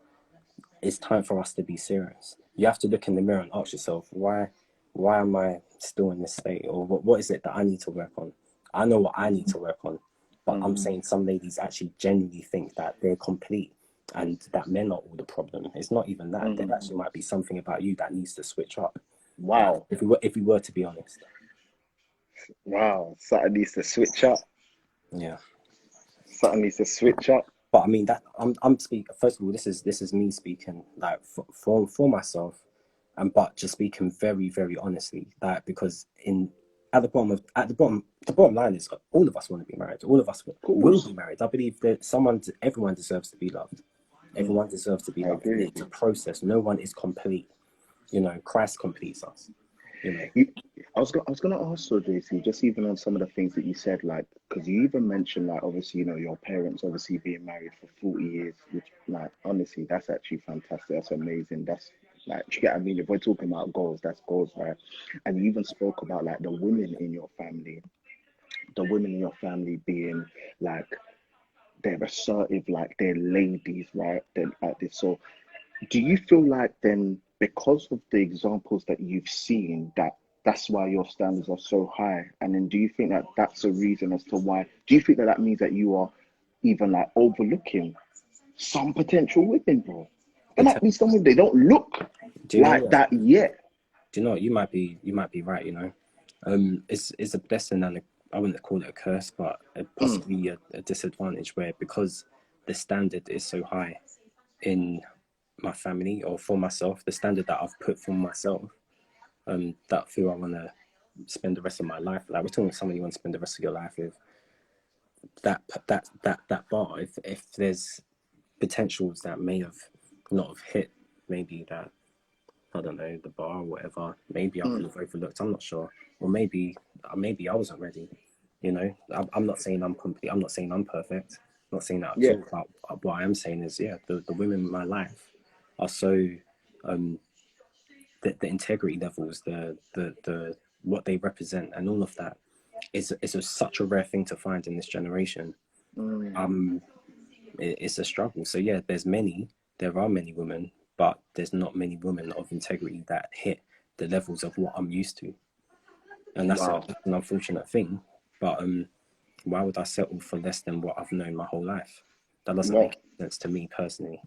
it's time for us to be serious. You have to look in the mirror and ask yourself, why am I still in this state? Or what is it that I need to work on? I know what I need to work on, but I'm Mm. saying some ladies actually genuinely think that they're complete and that men are all the problem. It's not even that. There Mm. actually might be something about you that needs to switch up. Wow. If we were to be honest. Wow. Something needs to switch up. Yeah. Something needs to switch up. But I mean that I'm speaking. First of all, this is me speaking like for myself, and but just speaking very, very honestly, like, because in at the bottom the bottom line is all of us want to be married. All of us Of will course. be married. I believe that everyone deserves to be loved. Everyone deserves to be I loved. agree with It's a you. process. No one is complete. You know, Christ completes us. You know. You, I was gonna ask so, JC, just even on some of the things that you said, like, because you even mentioned, like, obviously, you know, your parents obviously being married for 40 years, which, like, honestly, that's actually fantastic. That's amazing. That's like, you get what I mean? If we're talking about goals, that's goals, right? And you even spoke about like the women in your family being like they're assertive, like they're ladies, right? They're like this. So do you feel like then because of the examples that you've seen that that's why your standards are so high? And then do you think that that's a reason as to why? Do you think that that means that you are even like overlooking some potential women, bro? There It, might be some women they don't look do you know like what? that yet. Do you know what? You might be right. You know, it's a blessing and I wouldn't call it a curse, but possibly a disadvantage where because the standard is so high in my family or for myself, the standard that I've put for myself, that I feel I want to spend the rest of my life. Like we're talking about someone you want to spend the rest of your life with. That bar. If there's potentials that may have not have hit, maybe that I don't know the bar or whatever. Maybe I could have overlooked. I'm not sure. Or maybe I wasn't ready. You know, I'm not saying I'm complete. I'm not saying I'm perfect. I'm not saying that at Yeah. all. But what I am saying is, yeah, the women in my life are so the integrity levels, the what they represent, and all of that such a rare thing to find in this generation. Mm. Um, it's a struggle. So yeah, there are many women, but there's not many women of integrity that hit the levels of what I'm used to, and Wow. that's an unfortunate thing. But why would I settle for less than what I've known my whole life? That doesn't No. make sense to me personally.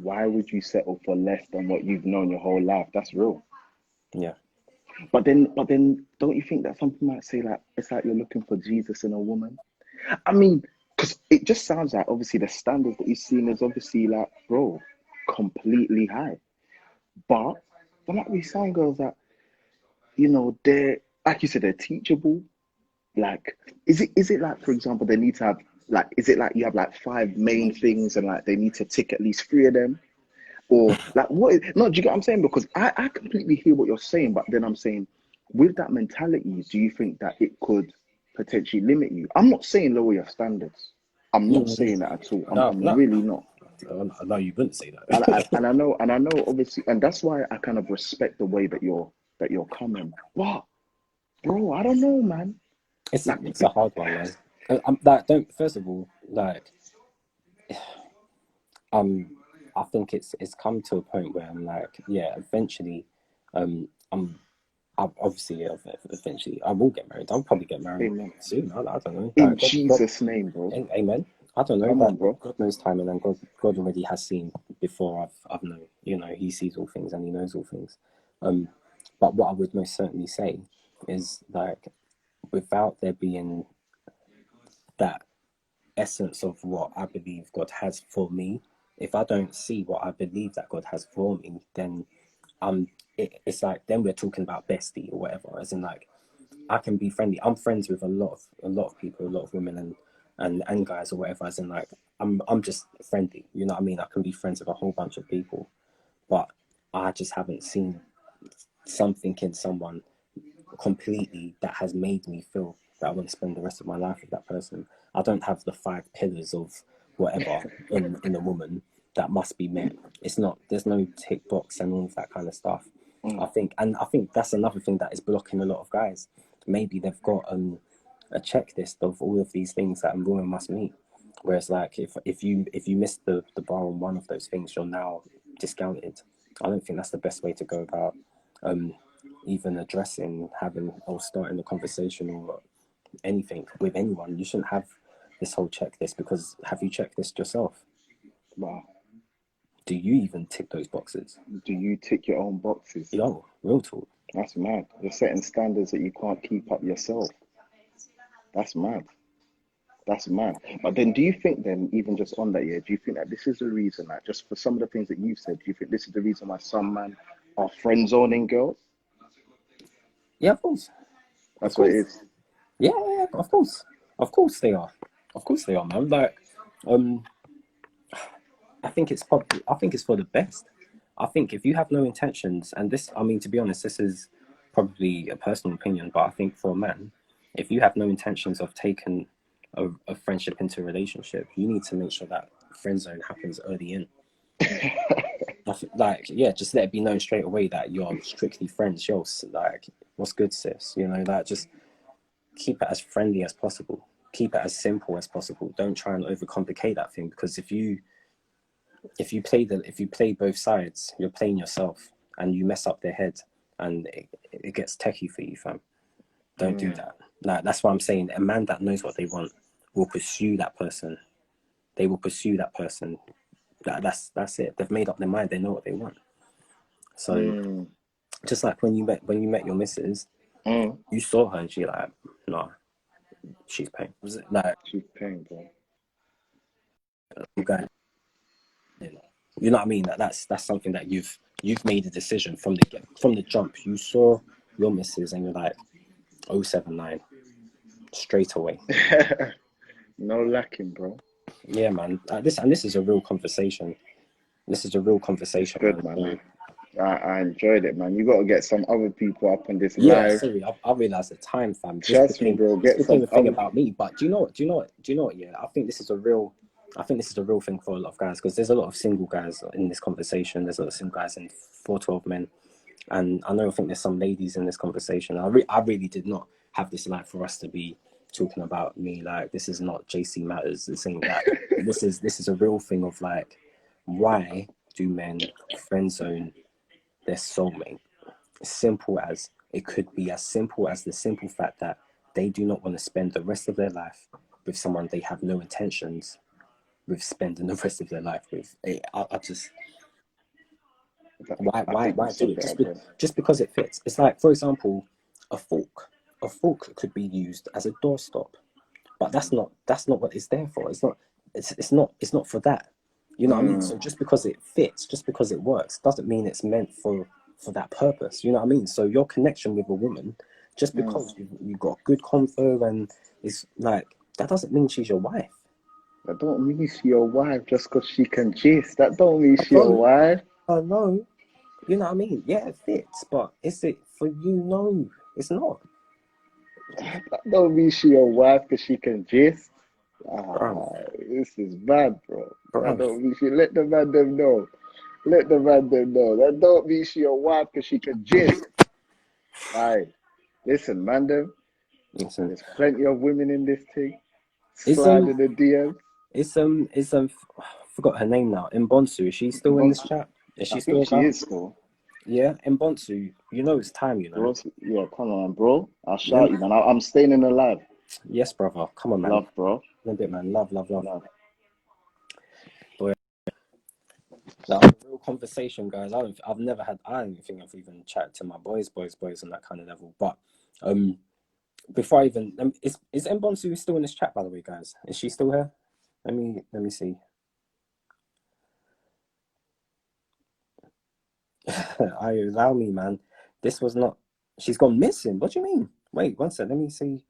Why would you settle for less than what you've known your whole life? That's real. Yeah, But then, don't you think that something might say like it's like you're looking for Jesus in a woman? I mean, because it just sounds like obviously the standards that you've seen is obviously like, bro, completely high. But there might be some girls that they're like you said, they're teachable. Like, is it like, for example, they need to have like, is it like you have like five main things and like they need to tick at least three of them? Or like no, do you get what I'm saying? Because I completely hear what you're saying, but then I'm saying with that mentality, do you think that it could potentially limit you? I'm not saying lower your standards. I'm not mm, saying that at all. I'm, no, I'm no, really not. no, you wouldn't say And I, that. and I know and I know obviously, and that's why I kind of respect the way that you're coming. But bro, I don't know, man. Like, It's a hard one, man. Like, don't first of all, like, um, I think it's come to a point where I'm like, yeah, eventually, I'm obviously yeah, eventually I will get married. I'll probably get married amen. soon. I don't know. In Like, God, Jesus' name, bro. amen. I don't know. Come Like, on, bro. God knows timing, and God already has seen before I've known. You know, He sees all things and He knows all things. Um, but what I would most certainly say is like, without there being that essence of what I believe God has for me, if I don't see what I believe that God has for me, then it's like then we're talking about bestie or whatever. As in like I can be friendly. I'm friends with a lot of people, a lot of women and guys or whatever. As in like I'm just friendly. You know what I mean? I can be friends with a whole bunch of people, but I just haven't seen something in someone completely that has made me feel that I want to spend the rest of my life with that person. I don't have the five pillars of whatever in a woman that must be met. It's not there's no tick box and all of that kind of stuff. Mm. I think that's another thing that is blocking a lot of guys. Maybe they've got a checklist of all of these things that a woman must meet. Whereas like if you miss the bar on one of those things, you're now discounted. I don't think that's the best way to go about um, even addressing, having, or starting a conversation or anything with anyone. You shouldn't have this whole checklist because have you checked this yourself? Wow. Do you even tick those boxes? Do you tick your own boxes? Yo, real talk. That's mad. You're setting standards that you can't keep up yourself. That's mad. That's mad. But then do you think then, even just on that, yeah, do you think that this is the reason, like just for some of the things that you've said, do you think this is the reason why some men are friend zoning girls? Yeah, of course. Of That's what it course. is. Yeah, Yeah, of course they are, man. Like, um, I think it's for the best. I think if you have no intentions, and this, I mean, to be honest, this is probably a personal opinion, but I think for a man, if you have no intentions of taking a friendship into a relationship, you need to make sure that friend zone happens early in. Like, yeah, just let it be known straight away that you're strictly friends. Yo, like, what's good, sis? You know, like, just keep it as friendly as possible. Keep it as simple as possible. Don't try and overcomplicate that thing, because if you play both sides, you're playing yourself, and you mess up their head, and it gets techie for you, fam. Don't do that. Like, that's what I'm saying. A man that knows what they want will pursue that person. They will pursue that person. That's it. They've made up their mind. They know what they want. So just like when you met your missus, you saw her and she like, nah, she's paying. Was it like, She's paying, bro. okay, you know what I mean? That's something that you've made a decision from the jump. You saw your missus and you're like, 079 straight away. No lacking, bro. Yeah, man. This is a real conversation. This is a real It's conversation, good, man. man. So, I enjoyed it, man. You got to get some other people up on this yeah, live. sorry, I realized the time, fam. Trust me, bro. This Get became some a thing other. about me. But do you know what? Yeah, I think this is a real thing for a lot of guys, because there's a lot of single guys in this conversation. There's a lot of single guys in 412 men, and I think there's some ladies in this conversation. I really did not have this life for us to be talking about me. Like, this is not JC Matters. This ain't that. This is a real thing of like, why do men friend zone their soulmate? Simple as it could be, as simple as the simple fact that they do not want to spend the rest of their life with someone they have no intentions with spending the rest of their life with. I just, I think you why do said it? better, bro. Just because it fits. It's like, for example, a fork. A fork could be used as a doorstop, but that's not what it's there for. It's not for that. You know what I mean? So just because it fits, just because it works, doesn't mean it's meant for that purpose. You know what I mean? So your connection with a woman, just because you got good convo and it's like, that doesn't mean she's your wife. That don't mean she your wife just because she can gist. That don't mean she your Hello, wife. hello. You know what I mean? Yeah, it fits, but is it for you? No, it's not. That don't mean she your wife because she can gist. Bruv, This is bad, bro. That bruv. don't mean she let the man them know. Let the man them know. That don't mean she your wife because she can gist. Aye. Listen, man them. Listen, There's plenty of women in this thing. is Slide in the DMs. I forgot her name now. Mbonsu, is she still in this Bonsu. chat? Is I she think still she about? is still. Yeah, Mbonsu, you know it's time, you know. Bro, yeah, come on, bro. I'll You shout you, man. I'm staying in the live. Yes, brother. Come on, man. Love, bro. In a bit, man. Love, love, love. Love. Boy, that was a real conversation, guys. I don't think I've even chatted to my boys on that kind of level. But before I even, is Mbonsu still in this chat, by the way, guys? Is she still here? Let me see. I allow me, man. This was not. She's gone missing. What do you mean? Wait, one sec. Let me see.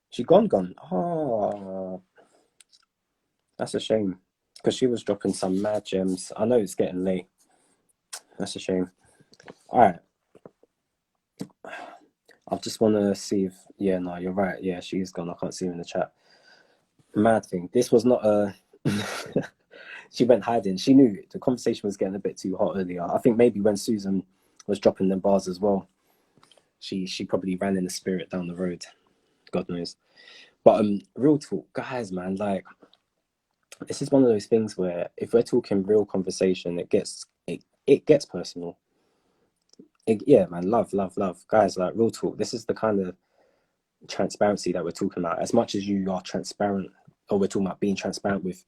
She gone. Oh, that's a shame. Because she was dropping some mad gems. I know it's getting late. That's a shame. All right. I just want to see if. Yeah, no, you're right. Yeah, she's gone. I can't see her in the chat. Mad thing. This was not a. She went hiding. She knew the conversation was getting a bit too hot earlier. I think maybe when Susan was dropping them bars as well, she probably ran in the spirit down the road. God knows. But real talk, guys, man. Like, this is one of those things where if we're talking real conversation, it gets personal. Yeah, man. Love, guys. Like, real talk. This is the kind of transparency that we're talking about. As much as you are transparent, or we're talking about being transparent with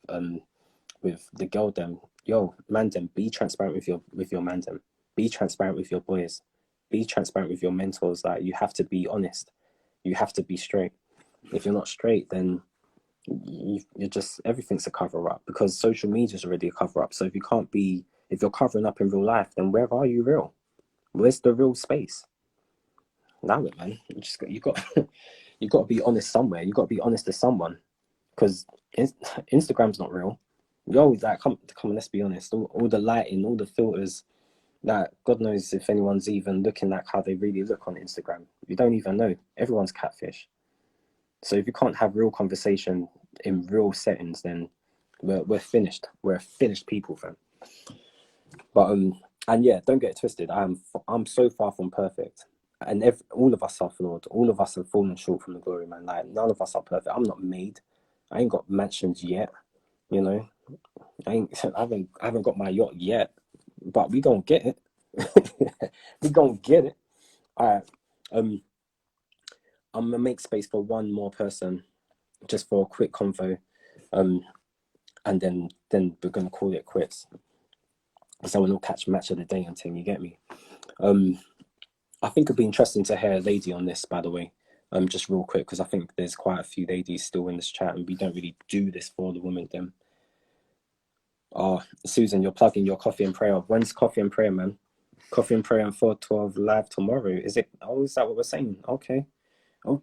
the girl them, yo, man them, be transparent with your man them. Be transparent with your boys. Be transparent with your mentors. Like, you have to be honest. You have to be straight. If you're not straight, then you're just, everything's a cover up, because social media is already a cover up. So if you're covering up in real life, then where are you real? Where's the real space? Now it, man. You got You got to be honest somewhere. You got to be honest to someone, because Instagram's not real. You're always like, come on, let's be honest. All the lighting, all the filters, like God knows if anyone's even looking like how they really look on Instagram. You don't even know. Everyone's catfish. So if you can't have real conversation in real settings, then we're finished. We're finished people, fam. But and yeah, don't get it twisted. I'm so far from perfect, and all of us are flawed. All of us have fallen short from the glory, man. Like none of us are perfect. I'm not made. I ain't got mansions yet. You know, I haven't got my yacht yet, but we gonna get it. We gonna get it. All right. I'm gonna make space for one more person, just for a quick convo, and then we're gonna call it quits. Someone will catch match of the day until you get me. I think it'd be interesting to hear a lady on this, by the way. Just real quick, because I think there's quite a few ladies still in this chat, and we don't really do this for the women. Them. Oh, Susan, you're plugging your coffee and prayer. When's coffee and prayer, man? Coffee and prayer and 412 live tomorrow. Is it? Oh, is that what we're saying? Okay. All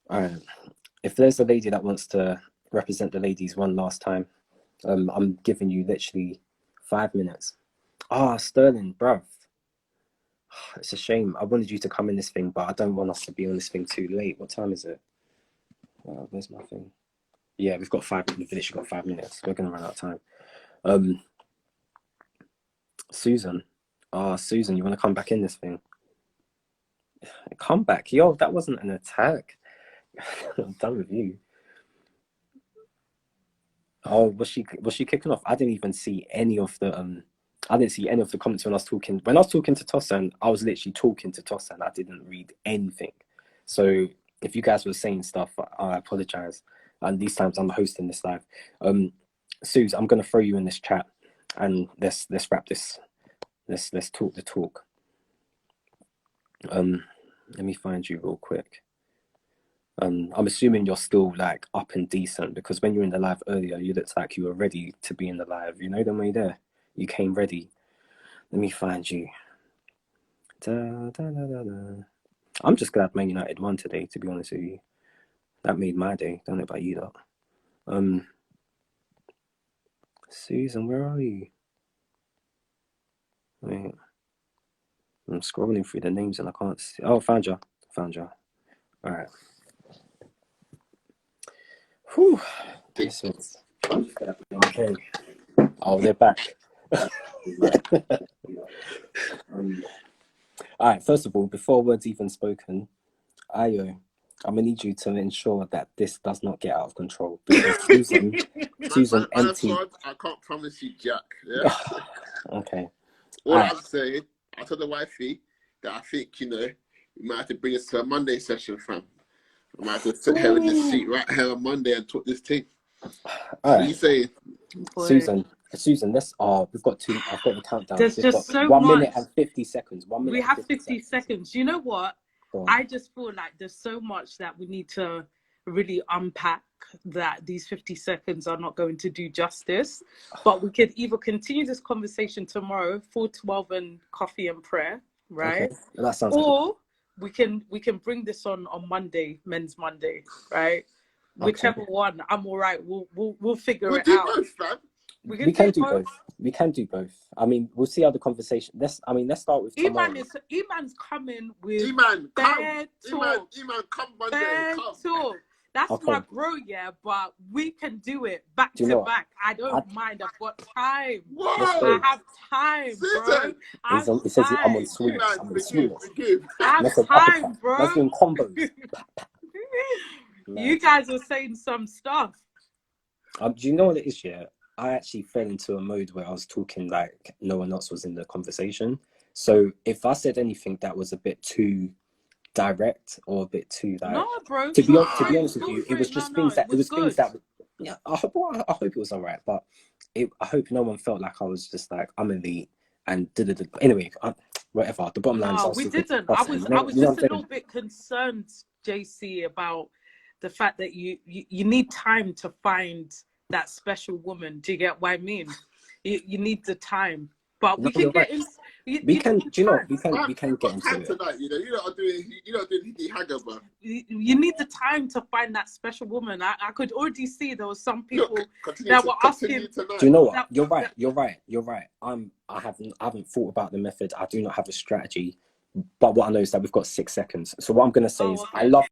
right. If there's a lady that wants to represent the ladies one last time, I'm giving you literally 5 minutes. Sterling, bruv. It's a shame. I wanted you to come in this thing, but I don't want us to be on this thing too late. What time is it? Where's my thing? Yeah, we've literally got 5 minutes. We're gonna run out of time. Susan. Susan, you want to come back in this thing? Come back. Yo, that wasn't an attack. I'm done with you. Oh, was she kicking off? I didn't even see any of the comments when I was talking. When I was talking to Tossan, I was literally talking to Tossan. I didn't read anything. So if you guys were saying stuff, I apologize. And these times I'm hosting this live. Suze, I'm gonna throw you in this chat, and let's wrap this. Let's talk the talk. Let me find you real quick. I'm assuming you're still like up and decent, because when you were in the live earlier, you looked like you were ready to be in the live. You know, the way there, you came ready. Let me find you. I'm just glad Man United won today, to be honest with you. That made my day. Don't know about you though. Susan, where are you? Wait. I'm scrolling through the names and I can't see. Oh, found you. All right. Whew. This is okay. Oh, they're back. All right. First of all, before words even spoken, Ayo, I'm gonna need you to ensure that this does not get out of control, because Susan empty. I can't promise you Jack. Yeah? Okay. All I'm saying, I told the wifey that I think, you know, we might have to bring us to a Monday session, fam. I might have to sit here in this seat right here on Monday and talk this thing. What are you saying? Susan, let's we've got I've got the countdown. There's just so 1 much. minute and 50 seconds. 1 minute. We have 50 seconds. You know what? I just feel like there's so much that we need to really unpack, that these 50 seconds are not going to do justice. But we could either continue this conversation tomorrow, 412 and coffee and prayer, right? Okay. That sounds or good. we can bring this on Monday, Men's Monday, right? Okay. Whichever one, I'm all right. We'll figure it out. Both, fam. We can do both. We can do both. I mean, we'll see how the conversation. Let's start with tomorrow. Eman's coming with Eman, talk. Eman, come Monday. Talk. That's okay. My bro, yeah, but we can do it back to back. I don't mind. I've got time. I have time, bro. It says I'm on swing. I have time, bro. Let's do combos. You guys are saying some stuff. Do you know what it is, yeah? I actually fell into a mode where I was talking like no one else was in the conversation. So if I said anything that was a bit too direct or a bit too like, no, bro. To be honest with you, it was just things that yeah. I hope it was all right, but I hope no one felt like I was just like I'm elite and anyway. Whatever. The bottom line is, we didn't. I was just a little bit concerned, JC, about the fact that you need time to find that special woman. Do you get what I mean? You need the time, but we can We can, do you know, we can We've get got into time it. tonight, you know. You're not doing the hagger, bro. You need the time to find that special woman. I could already see there was some people Look, that were asking. tonight. Do you know what? You're right. I haven't thought about the method. I do not have a strategy. But what I know is that we've got 6 seconds. So what I'm gonna say is, okay. I love